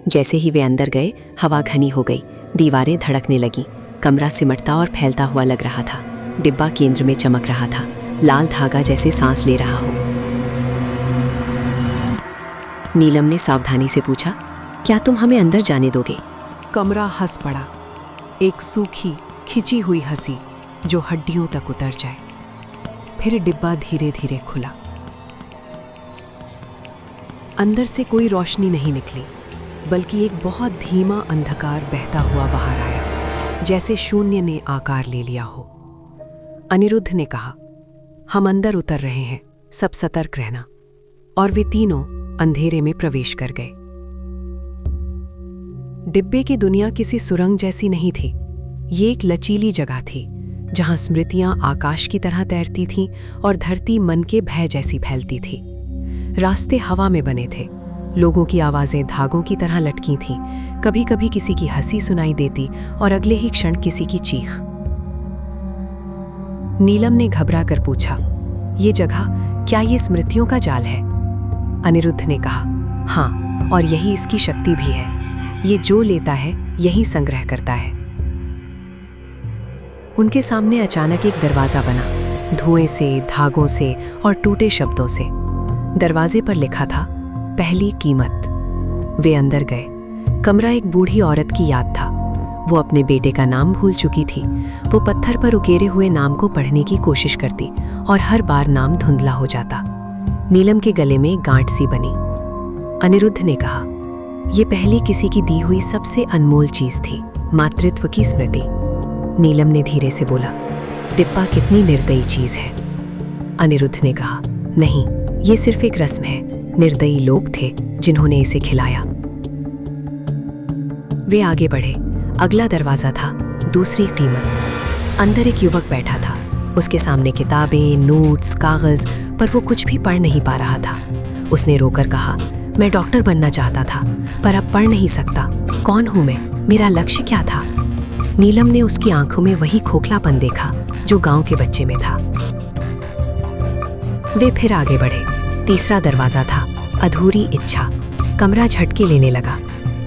जैसे ही वे अंदर गए, हवा घनी हो गई, दीवारें धड़कने लगीं, कमरा सिमटता और फैलता हुआ लग रहा था। डिब्बा केंद्र में चमक रहा था, लाल धागा जैसे सांस ले रहा हो। नीलम ने सावधानी से पूछा, क्या तुम हमें अंदर जाने दोगे? कमरा हंस पड़ा, एक सूखी खिंची हुई हंसी जो हड्डियों तक उतर जाए। फिर डिब्बा धीरे धीरे खुला। अंदर से कोई रोशनी नहीं निकली, बल्कि एक बहुत धीमा अंधकार बहता हुआ बाहर आया, जैसे शून्य ने आकार ले लिया हो। अनिरुद्ध ने कहा, हम अंदर उतर रहे हैं, सब सतर्क रहना। और वे तीनों अंधेरे में प्रवेश कर गए। डिब्बे की दुनिया किसी सुरंग जैसी नहीं थी। ये एक लचीली जगह थी, जहां स्मृतियां आकाश की तरह तैरती थीं और धरती मन के भय जैसी फैलती थी। रास्ते हवा में बने थे, लोगों की आवाजें धागों की तरह लटकी थीं। कभी कभी किसी की हंसी सुनाई देती और अगले ही क्षण किसी की चीख। नीलम ने घबरा कर पूछा, ये जगह, क्या ये स्मृतियों का जाल है? अनिरुद्ध ने कहा, हाँ, और यही इसकी शक्ति भी है। ये जो लेता है, यही संग्रह करता है। उनके सामने अचानक एक दरवाजा बना, धुएं से, धागों से और टूटे शब्दों से। दरवाजे पर लिखा था, पहली कीमत। वे अंदर गए। कमरा एक बूढ़ी औरत की याद था। वो अपने बेटे का नाम भूल चुकी थी। वो पत्थर पर उकेरे हुए नाम को पढ़ने की कोशिश करती और हर बार नाम धुंधला हो जाता। नीलम के गले में एक गांठ सी बनी। अनिरुद्ध ने कहा, ये पहली किसी की दी हुई सबसे अनमोल चीज थी, मातृत्व की स्मृति। नीलम ने धीरे से बोला, डिब्बा कितनी निर्दयी चीज है। अनिरुद्ध ने कहा, नहीं, ये सिर्फ एक रस्म है। निर्दयी लोग थे जिन्होंने इसे खिलाया। वे आगे बढ़े। अगला दरवाजा था, दूसरी कीमत। अंदर एक युवक बैठा था। उसके सामने किताबें, नोट्स, कागज, पर वो कुछ भी पढ़ नहीं पा रहा था। उसने रोकर कहा, मैं डॉक्टर बनना चाहता था, पर अब पढ़ नहीं सकता। कौन हूं मैं? मेरा लक्ष्य क्या था? नीलम ने उसकी आंखों में वही खोखलापन देखा जो गांव के बच्चे में था। वे फिर आगे बढ़े। तीसरा दरवाजा था, अधूरी इच्छा। कमरा झटके लेने लगा।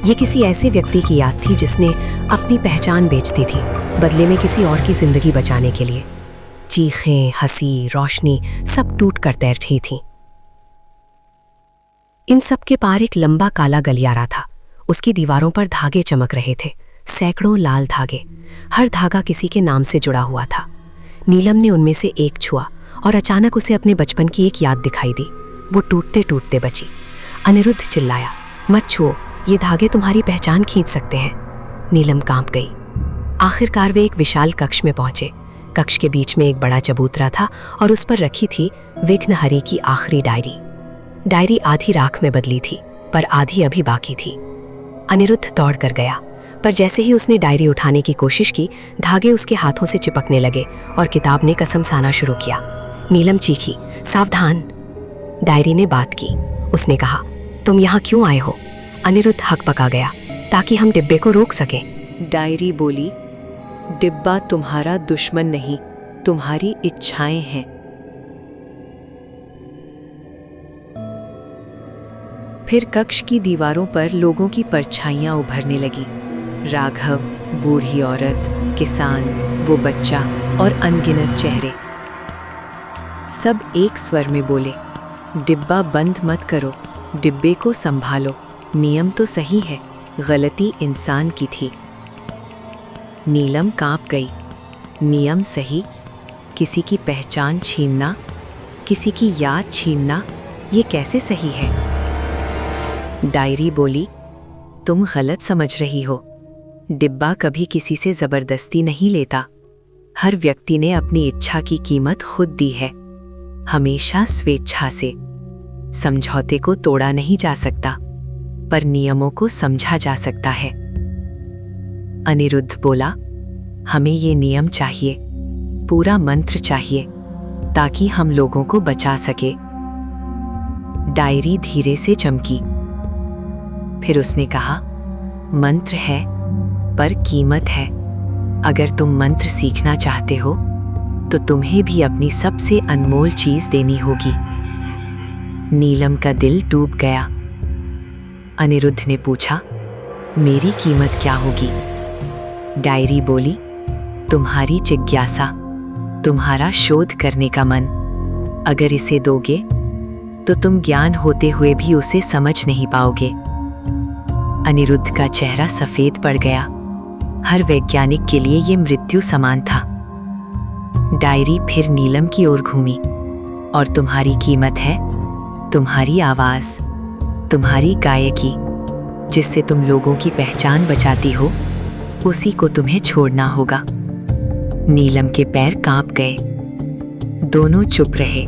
ये किसी ऐसे व्यक्ति की याद थी जिसने अपनी पहचान बेच दी थी, बदले में किसी और की जिंदगी बचाने के लिए। चीखें, हंसी, रोशनी सब टूट कर तैर रही थी। इन सब के पार एक लंबा काला गलियारा था। उसकी दीवारों पर धागे चमक रहे थे, सैकड़ों लाल धागे। हर धागा किसी के नाम से जुड़ा हुआ था। नीलम ने उनमें से एक छुआ और अचानक उसे अपने बचपन की एक याद दिखाई दी। वो टूटते टूटते बची। अनिरुद्ध चिल्लाया, मत छुओ, ये धागे तुम्हारी पहचान खींच सकते हैं। नीलम कांप गई। आखिरकार वे एक विशाल कक्ष में पहुंचे। कक्ष के बीच में एक बड़ा चबूतरा था और उस पर रखी थी विघ्नहरि की आखिरी डायरी। डायरी आधी राख में बदली थी, पर आधी अभी बाकी थी। अनिरुद्ध दौड़ कर गया, पर जैसे ही उसने डायरी उठाने की कोशिश की, धागे उसके हाथों से चिपकने लगे और किताब ने कसम साना शुरू किया। नीलम चीखी, सावधान। डायरी ने बात की। उसने कहा, तुम यहाँ क्यों आए हो? अनिरुद्ध हकपका गया, ताकि हम डिब्बे को रोक सकें। डायरी बोली, डिब्बा तुम्हारा दुश्मन नहीं, तुम्हारी इच्छाएं हैं। फिर कक्ष की दीवारों पर लोगों की परछाइयां उभरने लगी। राघव, बूढ़ी औरत, किसान, वो बच्चा और अनगिनत चेहरे। सब एक स्वर में बोले, डिब्बा बंद मत करो, डिब्बे को संभालो। नियम तो सही है, गलती इंसान की थी। नीलम कांप गई। नियम सही, किसी की पहचान छीनना, किसी की याद छीनना, ये कैसे सही है? डायरी बोली, तुम गलत समझ रही हो। डिब्बा कभी किसी से जबरदस्ती नहीं लेता। हर व्यक्ति ने अपनी इच्छा की कीमत खुद दी है, हमेशा स्वेच्छा से। समझौते को तोड़ा नहीं जा सकता, पर नियमों को समझा जा सकता है। अनिरुद्ध बोला, हमें ये नियम चाहिए, पूरा मंत्र चाहिए, ताकि हम लोगों को बचा सके। डायरी धीरे से चमकी। फिर उसने कहा, मंत्र है, पर कीमत है। अगर तुम मंत्र सीखना चाहते हो, तो तुम्हें भी अपनी सबसे अनमोल चीज देनी होगी। नीलम का दिल डूब गया। अनिरुद्ध ने पूछा, मेरी कीमत क्या होगी? डायरी बोली, तुम्हारी जिज्ञासा, तुम्हारा शोध करने का मन। अगर इसे दोगे, तो तुम ज्ञान होते हुए भी उसे समझ नहीं पाओगे। अनिरुद्ध का चेहरा सफेद पड़ गया। हर वैज्ञानिक के लिए ये मृत्यु समान था। डायरी फिर नीलम की ओर घूमी। और तुम्हारी कीमत है तुम्हारी आवाज, तुम्हारी गायकी, जिससे तुम लोगों की पहचान बचाती हो, उसी को तुम्हें छोड़ना होगा। नीलम के पैर कांप गए। दोनों चुप रहे।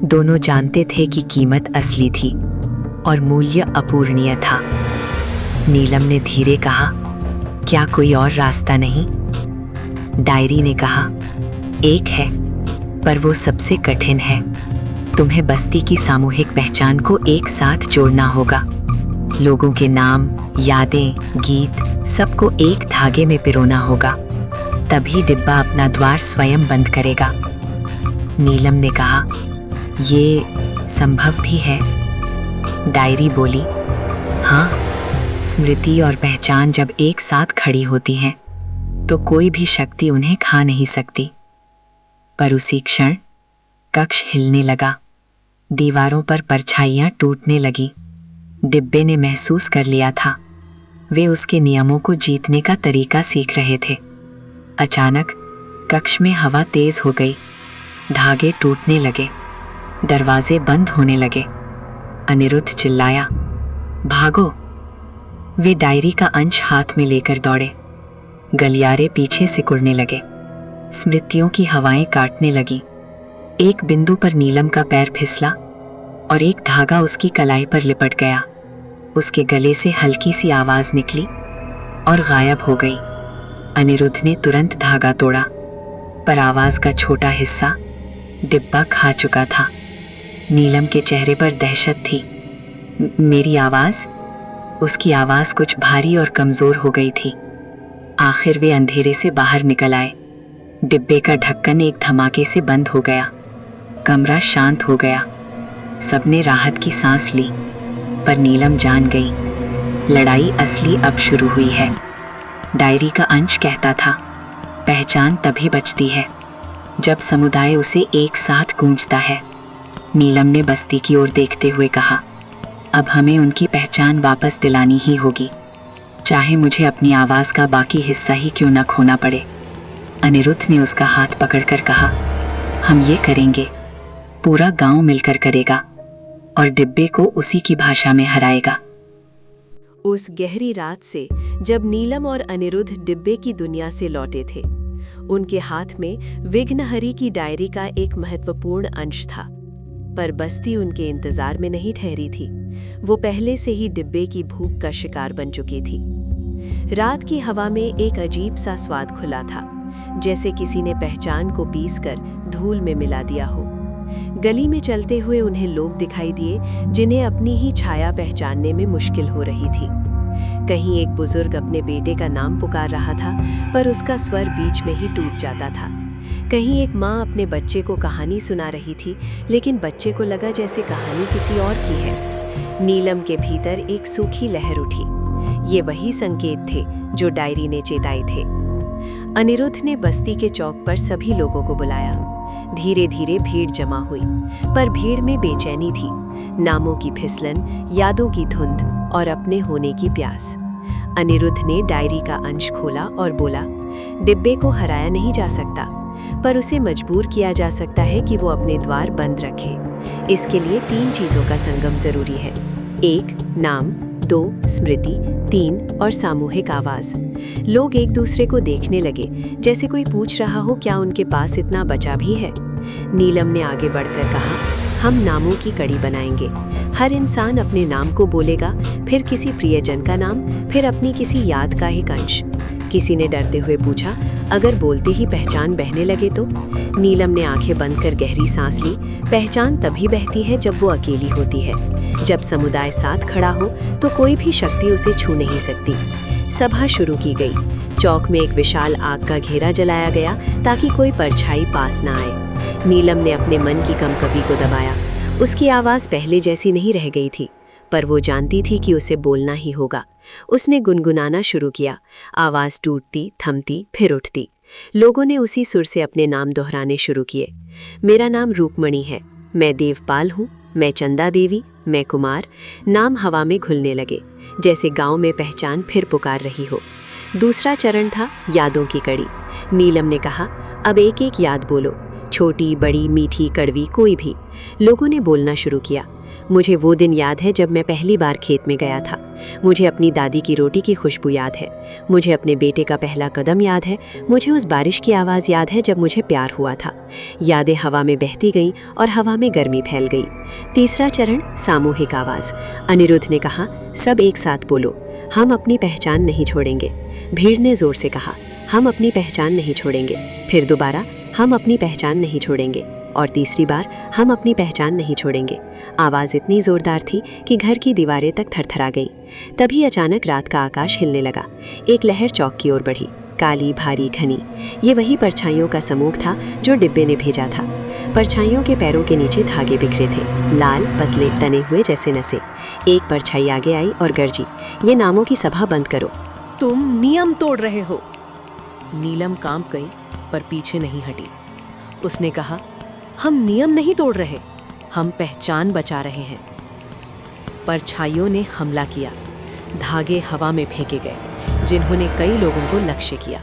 दोनों जानते थे कि कीमत असली थी और मूल्य अपूरणीय था। नीलम ने धीरे कहा, क्या कोई और रास्ता नहीं? डायरी ने कहा, एक है, पर वो सबसे कठिन है। तुम्हें बस्ती की सामूहिक पहचान को एक साथ जोड़ना होगा। लोगों के नाम, यादें, गीत, सबको एक धागे में पिरोना होगा। तभी डिब्बा अपना द्वार स्वयं बंद करेगा। नीलम ने कहा, ये संभव भी है? डायरी बोली, हाँ, स्मृति और पहचान जब एक साथ खड़ी होती हैं, तो कोई भी शक्ति उन्हें खा नहीं सकती। पर उसी क्षण कक्ष हिलने लगा। दीवारों पर परछाइयां टूटने लगी। डिब्बे ने महसूस कर लिया था, वे उसके नियमों को जीतने का तरीका सीख रहे थे। अचानक कक्ष में हवा तेज हो गई। धागे टूटने लगे, दरवाजे बंद होने लगे। अनिरुद्ध चिल्लाया, भागो! वे डायरी का अंश हाथ में लेकर दौड़े। गलियारे पीछे सिकुड़ने लगे। स्मृतियों की हवाएं काटने लगी। एक बिंदु पर नीलम का पैर फिसला और एक धागा उसकी कलाई पर लिपट गया। उसके गले से हल्की सी आवाज निकली और गायब हो गई। अनिरुद्ध ने तुरंत धागा तोड़ा, पर आवाज का छोटा हिस्सा डिब्बा खा चुका था। नीलम के चेहरे पर दहशत थी। मेरी आवाज? उसकी आवाज कुछ भारी और कमजोर हो गई थी। आखिर वे अंधेरे से बाहर निकल आए। डिब्बे का ढक्कन एक धमाके से बंद हो गया। कमरा शांत हो गया। सबने राहत की सांस ली, पर नीलम जान गई, लड़ाई असली अब शुरू हुई है। डायरी का अंश कहता था, पहचान तभी बचती है जब समुदाय उसे एक साथ गूंजता है। नीलम ने बस्ती की ओर देखते हुए कहा, अब हमें उनकी पहचान वापस दिलानी ही होगी, चाहे मुझे अपनी आवाज का बाकी हिस्सा ही क्यों न खोना पड़े। अनिरुद्ध ने उसका हाथ पकड़कर कहा, हम ये करेंगे, पूरा गांव मिलकर करेगा और डिब्बे को उसी की भाषा में हराएगा। उस गहरी रात से जब नीलम और अनिरुद्ध डिब्बे की दुनिया से लौटे थे, उनके हाथ में विघ्नहरी की डायरी का एक महत्वपूर्ण अंश था। पर बस्ती उनके इंतजार में नहीं ठहरी थी। वो पहले से ही डिब्बे की भूख का शिकार बन चुकी थी। रात की हवा में एक अजीब सा स्वाद खुला था, जैसे किसी ने पहचान को पीसकर धूल में मिला दिया हो। गली में चलते हुए उन्हें लोग दिखाई दिए जिन्हें अपनी ही छाया पहचानने में मुश्किल हो रही थी। कहीं एक बुजुर्ग अपने बेटे का नाम पुकार रहा था, पर उसका स्वर बीच में ही टूट जाता था। कहीं एक माँ अपने बच्चे को कहानी सुना रही थी, लेकिन बच्चे को लगा जैसे कहानी किसी और की है। नीलम के भीतर एक सूखी लहर उठी। ये वही संकेत थे जो डायरी ने चेताए थे। अनिरुद्ध ने बस्ती के चौक पर सभी लोगों को बुलाया। धीरे धीरे भीड़ जमा हुई, पर भीड़ में बेचैनी थी, नामों की फिसलन, यादों की धुंध और अपने होने की प्यास। अनिरुद्ध ने डायरी का अंश खोला और बोला, डिब्बे को हराया नहीं जा सकता, पर उसे मजबूर किया जा सकता है कि वो अपने द्वार बंद रखे। इसके लिए 3 चीज़ों का संगम जरूरी है। 1 नाम, 2 स्मृति, 3 और सामूहिक आवाज़। लोग एक दूसरे को देखने लगे, जैसे कोई पूछ रहा हो क्या उनके पास इतना बचा भी है। नीलम ने आगे बढ़कर कहा, हम नामों की कड़ी बनाएंगे। हर इंसान अपने नाम को बोलेगा, फिर किसी प्रियजन का नाम, फिर अपनी किसी याद का एक अंश। किसी ने डरते हुए पूछा, अगर बोलते ही पहचान बहने लगे तो? नीलम ने आंखें बंद कर गहरी सांस ली। पहचान तभी बहती है जब वो अकेली होती है। जब समुदाय साथ खड़ा हो तो कोई भी शक्ति उसे छू नहीं सकती। सभा शुरू की गई। चौक में एक विशाल आग का घेरा जलाया गया ताकि कोई परछाई पास ना आए। नीलम ने अपने मन की कंपकपी को दबाया। उसकी आवाज़ पहले जैसी नहीं रह गई थी, पर वो जानती थी कि उसे बोलना ही होगा। उसने गुनगुनाना शुरू किया। आवाज़ टूटती, थमती, फिर उठती। लोगों ने उसी सुर से अपने नाम दोहराने शुरू किए। मेरा नाम रूपमणि है, मैं देवपाल हूँ, मैं चंदा देवी, मैं कुमार। नाम हवा में घुलने लगे, जैसे गांव में पहचान फिर पुकार रही हो। दूसरा चरण था यादों की कड़ी। नीलम ने कहा, अब एक एक याद बोलो, छोटी, बड़ी, मीठी, कड़वी, कोई भी। लोगों ने बोलना शुरू किया। मुझे वो दिन याद है जब मैं पहली बार खेत में गया था। मुझे अपनी दादी की रोटी की खुशबू याद है। मुझे अपने बेटे का पहला कदम याद है। मुझे उस बारिश की आवाज़ याद है जब मुझे प्यार हुआ था। यादें हवा में बहती गईं और हवा में गर्मी फैल गई। तीसरा चरण सामूहिक आवाज़। अनिरुद्ध ने कहा, सब एक साथ बोलो, हम अपनी पहचान नहीं छोड़ेंगे। भीड़ ने जोर से कहा, हम अपनी पहचान नहीं छोड़ेंगे। फिर दोबारा, हम अपनी पहचान नहीं छोड़ेंगे। और तीसरी बार, हम अपनी पहचान नहीं छोड़ेंगे। आवाज़ इतनी जोरदार थी कि घर की दीवारें तक थरथरा गईं। तभी अचानक रात का आकाश हिलने लगा। एक लहर चौक की ओर बढ़ी, काली, भारी, घनी। ये वही परछाइयों का समूह था जो डिब्बे ने भेजा था। परछाइयों के पैरों के नीचे धागे बिखरे थे, लाल, पतले, तने हुए जैसे नसें। एक परछाई आगे आई और गरजी, ये नामों की सभा बंद करो। तुम नियम तोड़ रहे हो। नीलम कांप गई, पर पीछे नहीं हटी। उसने कहा, हम नियम नहीं तोड़ रहे, हम पहचान बचा रहे हैं। परछाइयों ने हमला किया। धागे हवा में फेंके गए, जिन्होंने कई लोगों को लक्ष्य किया।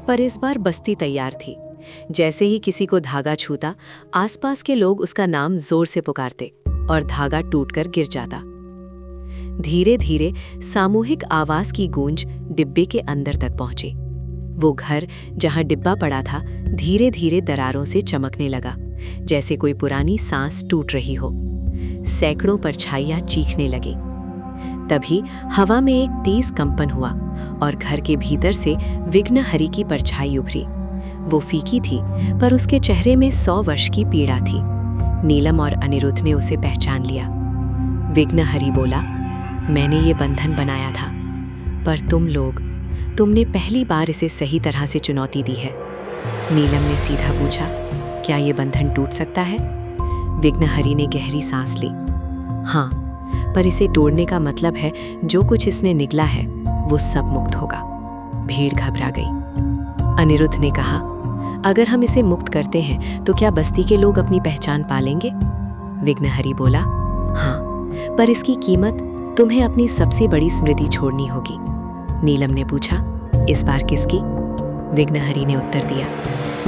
पर इस बार बस्ती तैयार थी। जैसे ही किसी को धागा छूता, आसपास के लोग उसका नाम जोर से पुकारते और धागा टूटकर गिर जाता। धीरे धीरे सामूहिक आवाज की गूंज डिब्बे के अंदर तक पहुंची। वो घर जहां डिब्बा पड़ा था, धीरे धीरे दरारों से चमकने लगा, जैसे कोई पुरानी सांस टूट रही हो। सैकड़ों परछाइयां चीखने लगी। तभी हवा में एक तेज कंपन हुआ और घर के भीतर से विघ्नहरि की परछाई उभरी। वो फीकी थी, पर उसके चेहरे में 100 वर्ष की पीड़ा थी। नीलम और अनिरुद्ध ने उसे पहचान लिया। विघ्नहरि बोला, मैंने ये बंधन बनाया था, पर तुमने पहली बार इसे सही तरह से चुनौती दी है। नीलम ने सीधा पूछा, क्या ये बंधन टूट सकता है? विघ्नहरि ने गहरी सांस ली। हाँ, पर इसे तोड़ने का मतलब है जो कुछ इसने निगला है वो सब मुक्त होगा। भीड़ घबरा गई। अनिरुद्ध ने कहा, अगर हम इसे मुक्त करते हैं तो क्या बस्ती के लोग अपनी पहचान पालेंगे? विघ्नहरि बोला, हाँ, पर इसकी कीमत तुम्हें अपनी सबसे बड़ी स्मृति छोड़नी होगी। नीलम ने पूछा, इस बार किसकी? विघ्नहरि ने उत्तर दिया,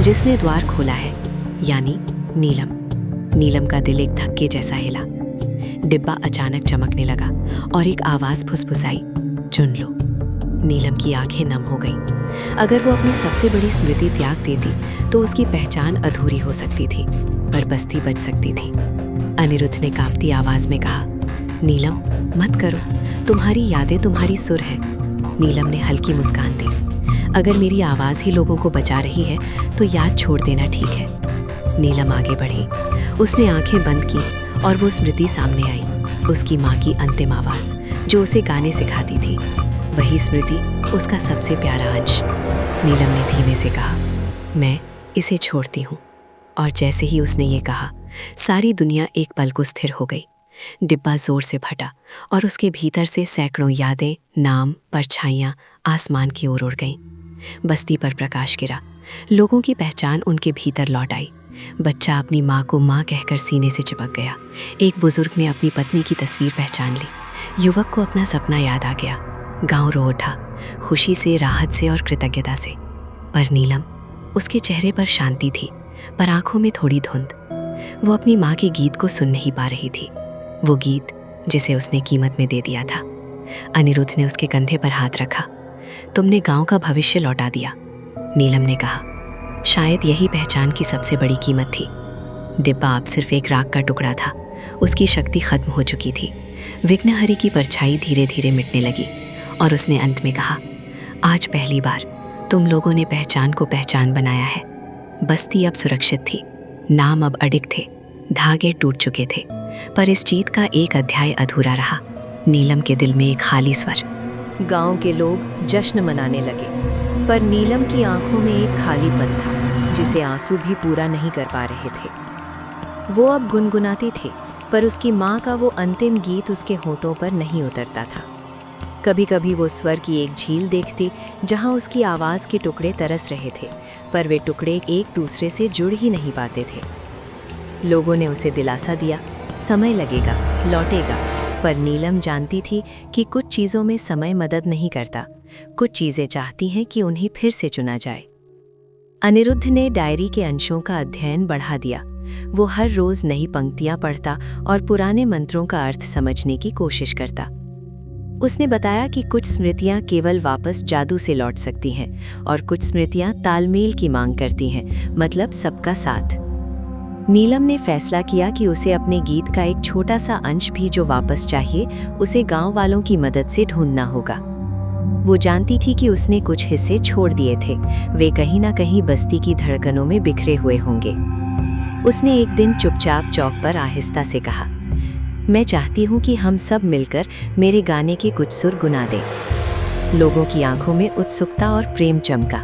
जिसने द्वार खोला है, यानी नीलम। नीलम का दिल एक धक्के जैसा हिला। डिब्बा अचानक चमकने लगा और एक आवाज फुसफुसाई, चुन लो। नीलम की आंखें नम हो गईं। अगर वो अपनी सबसे बड़ी स्मृति त्याग देती तो उसकी पहचान अधूरी हो सकती थी, पर बस्ती बच सकती थी। अनिरुद्ध ने कांपती आवाज में कहा, नीलम मत करो, तुम्हारी यादें तुम्हारी सुर है। नीलम ने हल्की मुस्कान दी, अगर मेरी आवाज ही लोगों को बचा रही है तो याद छोड़ देना ठीक है। नीलम आगे बढ़ी। उसने आंखें बंद की और वो स्मृति सामने आई, उसकी माँ की अंतिम आवाज़ जो उसे गाने सिखाती थी। वही स्मृति, उसका सबसे प्यारा अंश। नीलम ने धीमे से कहा, मैं इसे छोड़ती हूँ। और जैसे ही उसने ये कहा, सारी दुनिया एक पल को स्थिर हो गई। डिब्बा जोर से फटा और उसके भीतर से सैकड़ों यादें, नाम, परछाइयाँ आसमान की ओर उड़ गईं। बस्ती पर प्रकाश गिरा, लोगों की पहचान उनके भीतर लौट आई। बच्चा अपनी माँ को माँ कहकर सीने से चिपक गया। एक बुजुर्ग ने अपनी पत्नी की तस्वीर पहचान ली। युवक को अपना सपना याद आ गया। गांव रो उठा, खुशी से, राहत से और कृतज्ञता से। पर नीलम, उसके चेहरे पर शांति थी, पर आंखों में थोड़ी धुंध। वो अपनी माँ के गीत को सुन नहीं पा रही थी, वो गीत जिसे उसने कीमत में दे दिया था। अनिरुद्ध ने उसके कंधे पर हाथ रखा। तुमने गांव का भविष्य लौटा दिया, नीलम ने कहा। शायद यही पहचान की सबसे बड़ी कीमत थी। डिब्बा अब सिर्फ एक राख का टुकड़ा था, उसकी शक्ति खत्म हो चुकी थी। विघ्नहरि की परछाई धीरे धीरे मिटने लगी और उसने अंत में कहा, आज पहली बार तुम लोगों ने पहचान को पहचान बनाया है। बस्ती अब सुरक्षित थी, नाम अब अडिग थे, धागे टूट चुके थे, पर इस जीत का एक अध्याय अधूरा रहा। नीलम के दिल में एक खाली स्वर। गांव के लोग जश्न मनाने लगे, पर नीलम की आंखों में एक खालीपन था जिसे आंसू भी पूरा नहीं कर पा रहे थे। वो अब गुनगुनाती थी, पर उसकी माँ का वो अंतिम गीत उसके होठों पर नहीं उतरता था। कभी कभी वो स्वर की एक झील देखती जहाँ उसकी आवाज़ के टुकड़े तरस रहे थे, पर वे टुकड़े एक दूसरे से जुड़ ही नहीं पाते थे। लोगों ने उसे दिलासा दिया, समय लगेगा, लौटेगा। पर नीलम जानती थी कि कुछ चीज़ों में समय मदद नहीं करता, कुछ चीज़ें चाहती हैं कि उन्हें फिर से चुना जाए। अनिरुद्ध ने डायरी के अंशों का अध्ययन बढ़ा दिया। वो हर रोज़ नई पंक्तियां पढ़ता और पुराने मंत्रों का अर्थ समझने की कोशिश करता। उसने बताया कि कुछ स्मृतियां केवल वापस जादू से लौट सकती हैं और कुछ स्मृतियां तालमेल की मांग करती हैं, मतलब सबका साथ। नीलम ने फैसला किया कि उसे अपने गीत का एक छोटा सा अंश भी जो वापस चाहिए, उसे गांव वालों की मदद से ढूंढना होगा। वो जानती थी कि उसने कुछ हिस्से छोड़ दिए थे, वे कहीं ना कहीं बस्ती की धड़कनों में बिखरे हुए होंगे। उसने एक दिन चुपचाप चौक पर आहिस्ता से कहा, मैं चाहती हूँ कि हम सब मिलकर मेरे गाने के कुछ सुर गुना दें। लोगों की आंखों में उत्सुकता और प्रेम चमका।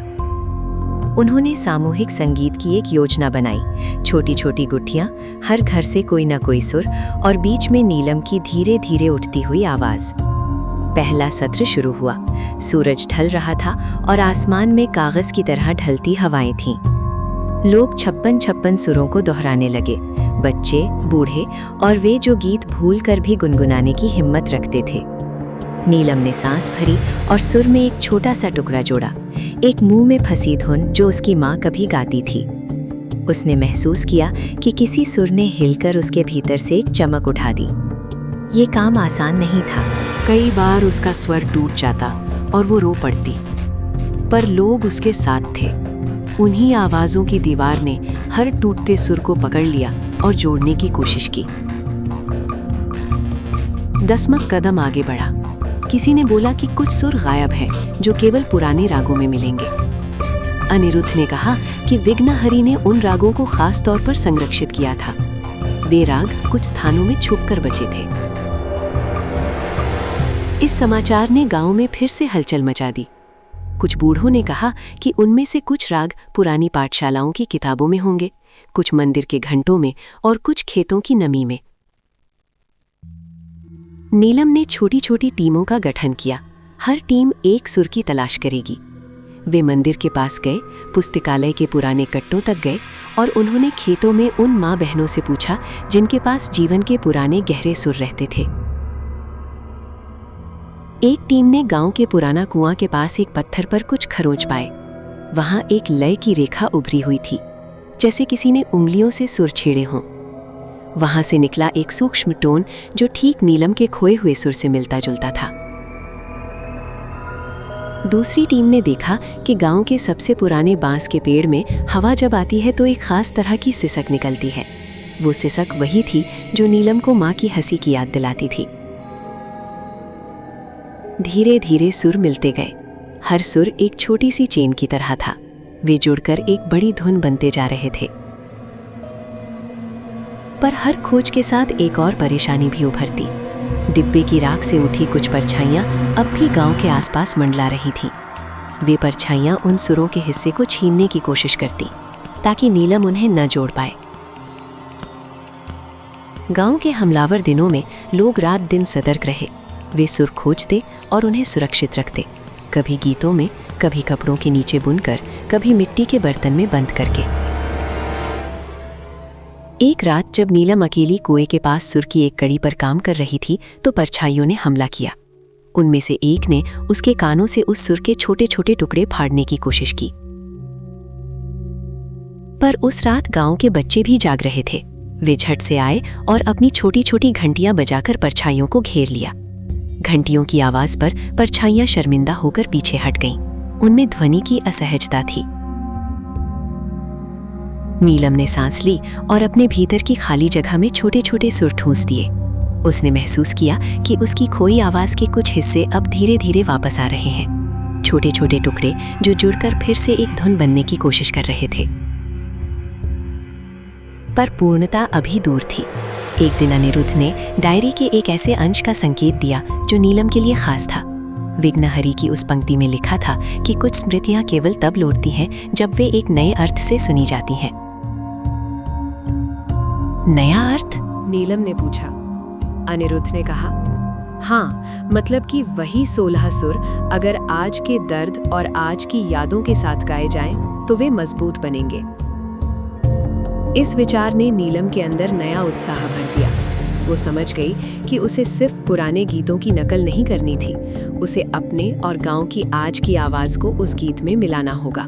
उन्होंने सामूहिक संगीत की एक योजना बनाई, छोटी छोटी गुट्ठियाँ, हर घर से कोई न कोई सुर और बीच में नीलम की धीरे धीरे उठती हुई आवाज़। पहला सत्र शुरू हुआ। सूरज ढल रहा था और आसमान में कागज़ की तरह ढलती हवाएं थीं। लोग 56 सुरों को दोहराने लगे, बच्चे, बूढ़े और वे जो गीत भूल कर भी गुनगुनाने की हिम्मत रखते थे। नीलम ने सांस भरी और सुर में एक छोटा सा टुकड़ा जोड़ा, एक मुंह में फंसी धुन जो उसकी माँ कभी गाती थी। उसने महसूस किया कि किसी सुर ने हिलकर उसके भीतर से एक चमक उठा दी। ये काम आसान नहीं था। कई बार उसका स्वर टूट जाता और वो रो पड़ती, पर लोग उसके साथ थे। उन्हीं आवाज़ों की दीवार ने हर टूटते सुर को पकड़ लिया और जोड़ने की कोशिश की। 10वां कदम आगे बढ़ा। किसी ने बोला कि कुछ सुर गायब हैं जो केवल पुराने रागों में मिलेंगे। अनिरुद्ध ने कहा कि विघ्नहरि ने उन रागों को खास तौर पर संरक्षित किया था। वे राग कुछ स्थानों में छुपकर बचे थे। इस समाचार ने गांव में फिर से हलचल मचा दी। कुछ बूढ़ों ने कहा कि उनमें से कुछ राग पुरानी पाठशालाओं की किताबों में होंगे, कुछ मंदिर के घंटों में और कुछ खेतों की नमी में। नीलम ने छोटी छोटी टीमों का गठन किया। हर टीम एक सुर की तलाश करेगी। वे मंदिर के पास गए, पुस्तकालय के पुराने कट्टों तक गए और उन्होंने खेतों में उन माँ बहनों से पूछा जिनके पास जीवन के पुराने गहरे सुर रहते थे। एक टीम ने गांव के पुराना कुआं के पास एक पत्थर पर कुछ खरोंच पाए। वहां एक लय की रेखा उभरी हुई थी, जैसे किसी ने उंगलियों से सुर छेड़े हों। वहां से निकला एक सूक्ष्म टोन जो ठीक नीलम के खोए हुए सुर से मिलता जुलता था। दूसरी टीम ने देखा कि गांव के सबसे पुराने बांस के पेड़ में हवा जब आती है तो एक खास तरह की सिसक निकलती है। वो सिसक वही थी जो नीलम को माँ की हंसी की याद दिलाती थी। धीरे धीरे सुर मिलते गए। हर सुर एक छोटी सी चेन की तरह था। वे जुड़कर एक बड़ी धुन बनते जा रहे थे। पर हर खोज के साथ एक और परेशानी भी उभरती। डिब्बे की राख से उठी कुछ परछाइयां अब भी गांव के आसपास मंडला रही थीं। वे परछाइयां उन सुरों के हिस्से को छीनने की कोशिश करती ताकि नीलम उन्हें न जोड़ पाए। गांव के हमलावर दिनों में लोग रात दिन सतर्क रहे। वे सुर खोजते और उन्हें सुरक्षित रखते, कभी गीतों में, कभी कपड़ों के नीचे बुनकर, कभी मिट्टी के बर्तन में बंद करके। एक रात जब नीलम अकेली कुएं के पास सुर की एक कड़ी पर काम कर रही थी तो परछाइयों ने हमला किया। उनमें से एक ने उसके कानों से उस सुर के छोटे छोटे टुकड़े फाड़ने की कोशिश की। पर उस रात गांव के बच्चे भी जाग रहे थे। वे झट से आए और अपनी छोटी छोटी घंटियां बजाकर परछाइयों को घेर लिया। घंटियों की आवाज पर परछाइयां शर्मिंदा होकर पीछे हट गईं। उनमें ध्वनि की असहजता थी। नीलम ने सांस ली और अपने भीतर की खाली जगह में छोटे छोटे सुर ठूंस दिए। उसने महसूस किया कि उसकी खोई आवाज के कुछ हिस्से अब धीरे धीरे वापस आ रहे हैं, छोटे छोटे टुकड़े जो जुड़कर फिर से एक धुन बनने की कोशिश कर रहे थे। पर पूर्णता अभी दूर थी। एक दिन अनिरुद्ध ने डायरी के एक ऐसे अंश का संकेत दिया जो नीलम के लिए खास था। विघ्नहरि की उस पंक्ति में लिखा था कि कुछ स्मृतियां केवल तब लौटती हैं जब वे एक नए अर्थ से सुनी जाती हैं। नया अर्थ? नीलम ने पूछा। अनिरुद्ध ने कहा, हाँ, मतलब कि वही 16 सुर अगर आज के दर्द और आज की यादों के साथ गाए जाएं तो वे मजबूत बनेंगे। इस विचार ने नीलम के अंदर नया उत्साह भर दिया। वो समझ गई कि उसे सिर्फ पुराने गीतों की नकल नहीं करनी थी, उसे अपने और गांव की आज की आवाज को उस गीत में मिलाना होगा।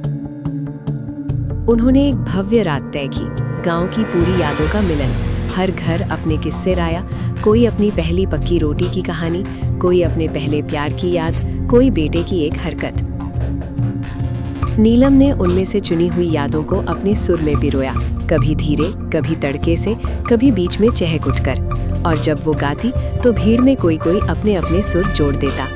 उन्होंने एक भव्य रात तय की, गांव की पूरी यादों का मिलन। हर घर अपने किस्से राया, कोई अपनी पहली पक्की रोटी की कहानी, कोई अपने पहले प्यार की याद, कोई बेटे की एक हरकत। नीलम ने उनमें से चुनी हुई यादों को अपने सुर में पिरोया, कभी धीरे, कभी तड़के से, कभी बीच में चहक उठकर। और जब वो गाती तो भीड़ में कोई कोई अपने अपने सुर जोड़ देता।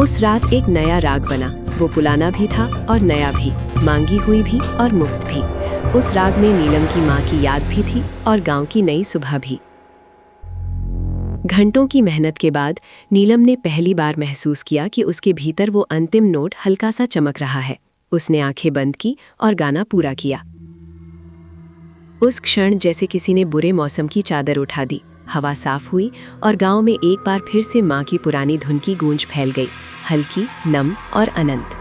उस रात एक नया राग बना। वो पुराना भी था और नया भी, मांगी हुई भी और मुफ्त भी। उस राग में नीलम की माँ की याद भी थी और गांव की नई सुबह भी। घंटों की मेहनत के बाद नीलम ने पहली बार महसूस किया कि उसके भीतर वो अंतिम नोट हल्का सा चमक रहा है। उसने आंखें बंद की और गाना पूरा किया। उस क्षण जैसे किसी ने बुरे मौसम की चादर उठा दी। हवा साफ हुई और गांव में एक बार फिर से माँ की पुरानी धुन की गूंज फैल गई, हल्की, नम और अनंत।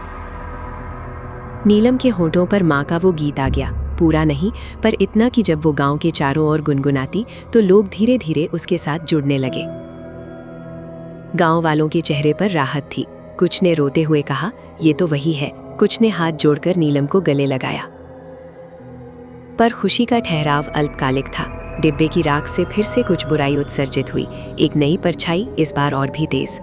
नीलम के होठों पर माँ का वो गीत आ गया, पूरा नहीं पर इतना कि जब वो गांव के चारों ओर गुनगुनाती तो लोग धीरे धीरे उसके साथ जुड़ने लगे। गांव वालों के चेहरे पर राहत थी। कुछ ने रोते हुए कहा, ये तो वही है। कुछ ने हाथ जोड़कर नीलम को गले लगाया। पर खुशी का ठहराव अल्पकालिक था। डिब्बे की राख से फिर से कुछ बुराई उत्सर्जित हुई। एक नई परछाई, इस बार और भी तेज।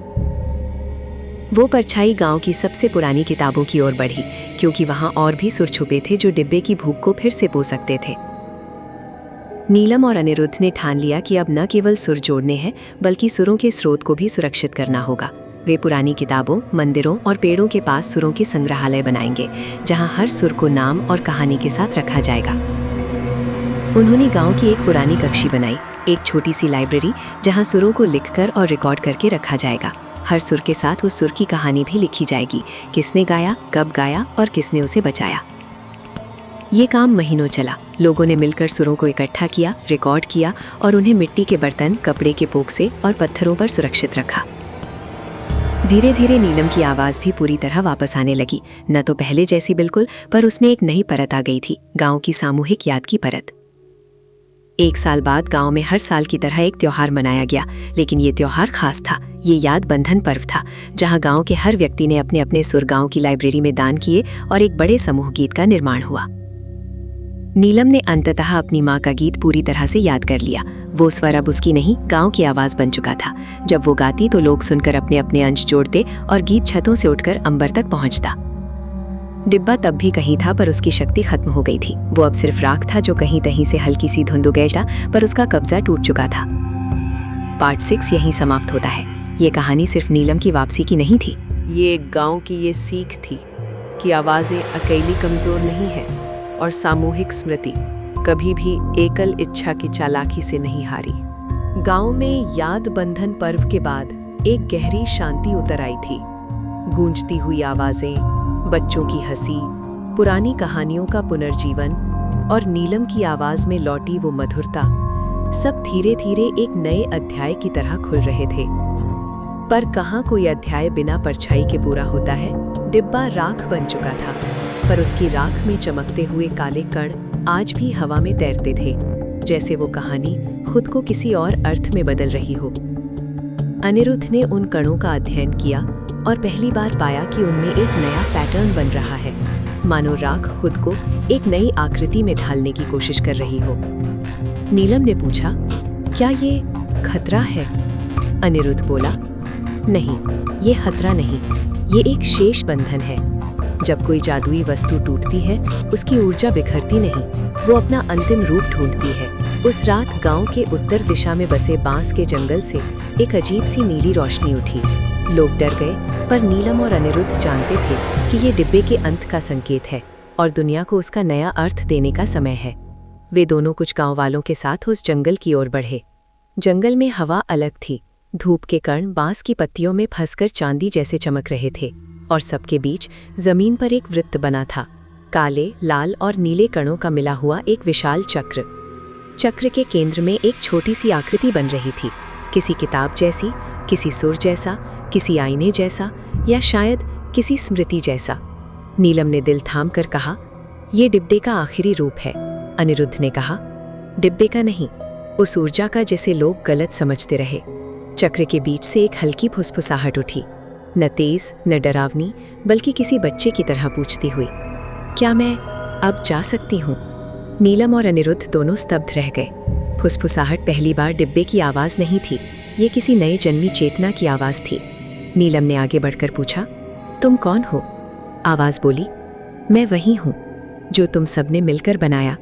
वो परछाई गांव की सबसे पुरानी किताबों की ओर बढ़ी, क्योंकि वहां और भी सुर छुपे थे जो डिब्बे की भूख को फिर से पो सकते थे। नीलम और अनिरुद्ध ने ठान लिया कि अब न केवल सुर जोड़ने हैं, बल्कि सुरों के स्रोत को भी सुरक्षित करना होगा। वे पुरानी किताबों, मंदिरों और पेड़ों के पास सुरों के संग्रहालय बनाएंगे, जहां हर सुर को नाम और कहानी के साथ रखा जाएगा। उन्होंने गांव की एक पुरानी कक्षी बनाई, एक छोटी सी लाइब्रेरी जहां सुरों को लिखकर और रिकॉर्ड करके रखा जाएगा। हर सुर के साथ उस सुर की कहानी भी लिखी जाएगी, किसने गाया, कब गाया और किसने उसे बचाया। ये काम महीनों चला। लोगों ने मिलकर सुरों को इकट्ठा किया, रिकॉर्ड किया और उन्हें मिट्टी के बर्तन, कपड़े के पोक्से और पत्थरों पर सुरक्षित रखा। धीरे धीरे नीलम की आवाज भी पूरी तरह वापस आने लगी। न तो पहले जैसी बिल्कुल, पर उसमें एक नई परत आ गई थी, गांव की सामूहिक याद की परत। 1 साल बाद गांव में हर साल की तरह एक त्योहार मनाया गया, लेकिन ये त्योहार खास था। ये याद बंधन पर्व था, जहां गांव के हर व्यक्ति ने अपने अपने सुर गांव की लाइब्रेरी में दान किए और एक बड़े समूह गीत का निर्माण हुआ। नीलम ने अंततः अपनी माँ का गीत पूरी तरह से याद कर लिया। वो स्वर अब उसकी नहीं, गांव की आवाज बन चुका था। जब वो गाती तो लोग सुनकर अपने अपने अंश जोड़ते और गीत छतों से उठकर अंबर तक पहुंचता। डिब्बा तब भी कहीं था, पर उसकी शक्ति खत्म हो गई थी। वो अब सिर्फ राख था जो कहीं तहीं से हल्की सी धुंध उगैटा, पर उसका कब्जा टूट चुका था। पार्ट 6 यहीं समाप्त होता है। ये कहानी सिर्फ नीलम की वापसी की नहीं थी। ये एक गांव की ये सीख थी कि आवाजें अकेली कमजोर नहीं है और सामूहिक स्मृति कभी भी एकल इच्छा की चालाकी से नहीं हारी। गांव में याद बंधन पर्व के बाद एक गहरी शांति उतर आई थी। गूंजती हुई आवाजें, बच्चों की हंसी, पुरानी कहानियों का पुनर्जीवन और नीलम की आवाज में लौटी वो मधुरता, सब धीरे धीरे एक नए अध्याय की तरह खुल रहे थे। पर कहाँ कोई अध्याय बिना परछाई के पूरा होता है। डिब्बा राख बन चुका था, पर उसकी राख में चमकते हुए काले कण आज भी हवा में तैरते थे, जैसे वो कहानी खुद को किसी और अर्थ में बदल रही हो। अनिरुद्ध ने उन कणों का अध्ययन किया और पहली बार पाया कि उनमें एक नया पैटर्न बन रहा है, मानो राख खुद को एक नई आकृति में ढालने की कोशिश कर रही हो। नीलम ने पूछा, क्या ये खतरा है? अनिरुद्ध बोला, नहीं, ये खतरा नहीं, ये एक शेष बंधन है। जब कोई जादुई वस्तु टूटती है, उसकी ऊर्जा बिखरती नहीं, वो अपना अंतिम रूप ढूंढती है। उस रात गांव के उत्तर दिशा में बसे बांस के जंगल से एक अजीब सी नीली रोशनी उठी। लोग डर गए, पर नीलम और अनिरुद्ध जानते थे कि ये डिब्बे के अंत का संकेत है और दुनिया को उसका नया अर्थ देने का समय है। वे दोनों कुछ गांव वालों के साथ उस जंगल की ओर बढ़े। जंगल में हवा अलग थी, धूप के कण बांस की पत्तियों में फंसकर चांदी जैसे चमक रहे थे और सबके बीच जमीन पर एक वृत्त बना था, काले, लाल और नीले कणों का मिला हुआ एक विशाल चक्र। चक्र के केंद्र में एक छोटी सी आकृति बन रही थी, किसी किताब जैसी, किसी सुर जैसा, किसी आईने जैसा, या शायद किसी स्मृति जैसा। नीलम ने दिल थाम कर कहा, ये डिब्बे का आखिरी रूप है। अनिरुद्ध ने कहा, डिब्बे का नहीं, उस ऊर्जा का जिसे लोग गलत समझते रहे। चक्र के बीच से एक हल्की फुसफुसाहट उठी, न तेज न डरावनी, बल्कि किसी बच्चे की तरह पूछती हुई, क्या मैं अब जा सकती हूँ? नीलम और अनिरुद्ध दोनों स्तब्ध रह गए। फुसफुसाहट पहली बार डिब्बे की आवाज़ नहीं थी, ये किसी नई जन्मी चेतना की आवाज़ थी। नीलम ने आगे बढ़कर पूछा, तुम कौन हो? आवाज़ बोली, मैं वही हूँ जो तुम सबने मिलकर बनाया।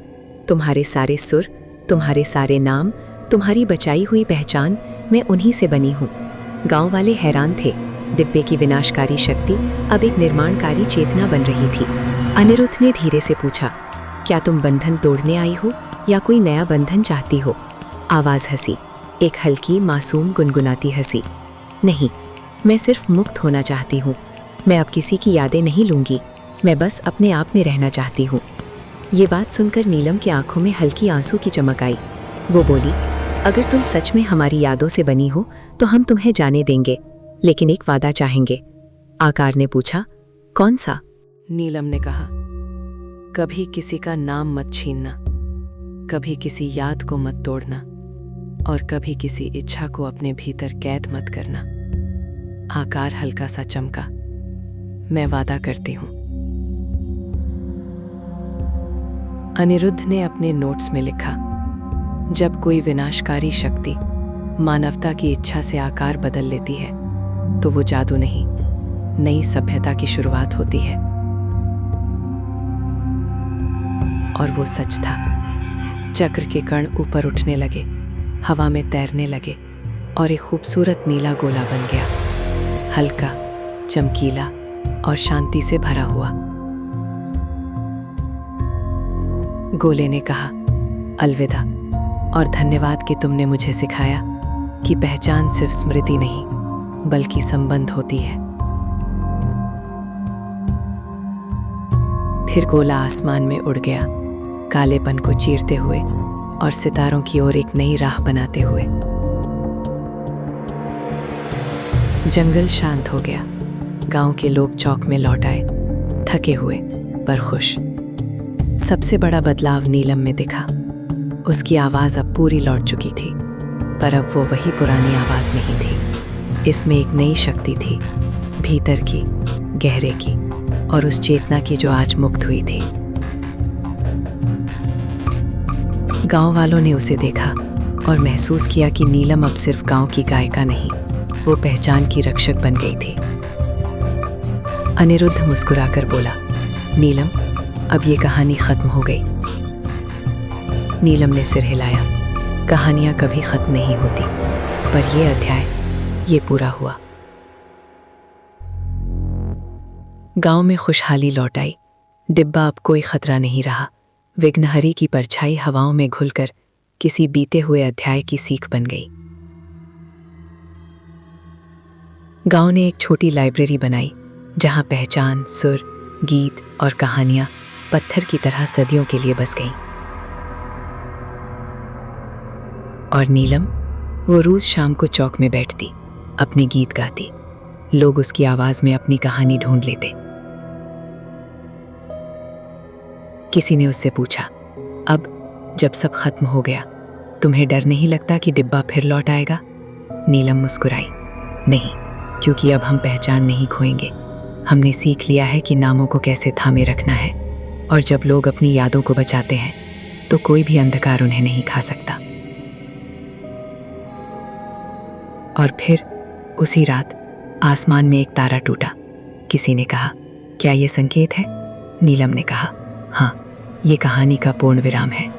तुम्हारे सारे सुर, तुम्हारे सारे नाम, तुम्हारी बचाई हुई पहचान, मैं उन्हीं से बनी हूँ। गांव वाले हैरान थे, डिब्बे की विनाशकारी शक्ति अब एक निर्माणकारी चेतना बन रही थी। अनिरुद्ध ने धीरे से पूछा, क्या तुम बंधन तोड़ने आई हो या कोई नया बंधन चाहती हो? आवाज़ हंसी, एक हल्की मासूम गुनगुनाती हंसी। नहीं, मैं सिर्फ मुक्त होना चाहती हूँ। मैं अब किसी की यादें नहीं लूँगी, मैं बस अपने आप में रहना चाहती हूँ। ये बात सुनकर नीलम की आंखों में हल्की आंसू की चमक आई। वो बोली, अगर तुम सच में हमारी यादों से बनी हो तो हम तुम्हें जाने देंगे, लेकिन एक वादा चाहेंगे। आकार ने पूछा, कौन सा? नीलम ने कहा, कभी किसी का नाम मत छीनना, कभी किसी याद को मत तोड़ना और कभी किसी इच्छा को अपने भीतर कैद मत करना। आकार हल्का सा चमका, मैं वादा करती हूं। अनिरुद्ध ने अपने नोट्स में लिखा, जब कोई विनाशकारी शक्ति मानवता की इच्छा से आकार बदल लेती है तो वो जादू नहीं, नई सभ्यता की शुरुआत होती है। और वो सच था। चक्र के कण ऊपर उठने लगे, हवा में तैरने लगे और एक खूबसूरत नीला गोला बन गया, हल्का, चमकीला और शांति से भरा हुआ। गोले ने कहा, अलविदा और धन्यवाद कि तुमने मुझे सिखाया कि पहचान सिर्फ स्मृति नहीं बल्कि संबंध होती है। फिर गोला आसमान में उड़ गया, कालेपन को चीरते हुए और सितारों की ओर एक नई राह बनाते हुए। जंगल शांत हो गया, गांव के लोग चौक में लौट आए, थके हुए पर खुश। सबसे बड़ा बदलाव नीलम में दिखा। उसकी आवाज़ अब पूरी लौट चुकी थी, पर अब वो वही पुरानी आवाज़ नहीं थी। इसमें एक नई शक्ति थी, भीतर की, गहरे की, और उस चेतना की जो आज मुक्त हुई थी। गांव वालों ने उसे देखा और महसूस किया कि नीलम अब सिर्फ गांव की गायिका नहीं, वो पहचान की रक्षक बन गई थी। अनिरुद्ध मुस्कुराकर बोला, नीलम, अब ये कहानी खत्म हो गई। नीलम ने सिर हिलाया। कहानियां कभी खत्म नहीं होती, पर ये अध्याय, ये पूरा हुआ। गांव में खुशहाली लौट आई। डिब्बा अब कोई खतरा नहीं रहा, विघ्नहरि की परछाई हवाओं में घुलकर किसी बीते हुए अध्याय की सीख बन गई। गांव ने एक छोटी लाइब्रेरी बनाई जहां पहचान, सुर, गीत और कहानियां पत्थर की तरह सदियों के लिए बस गईं। और नीलम, वो रोज शाम को चौक में बैठती, अपने गीत गाती। लोग उसकी आवाज में अपनी कहानी ढूंढ लेते। किसी ने उससे पूछा, अब जब सब खत्म हो गया, तुम्हें डर नहीं लगता कि डिब्बा फिर लौट आएगा? नीलम मुस्कुराई, नहीं, क्योंकि अब हम पहचान नहीं खोएंगे। हमने सीख लिया है कि नामों को कैसे थामे रखना है, और जब लोग अपनी यादों को बचाते हैं तो कोई भी अंधकार उन्हें नहीं खा सकता। और फिर उसी रात आसमान में एक तारा टूटा। किसी ने कहा, क्या ये संकेत है? नीलम ने कहा, हाँ, ये कहानी का पूर्ण विराम है।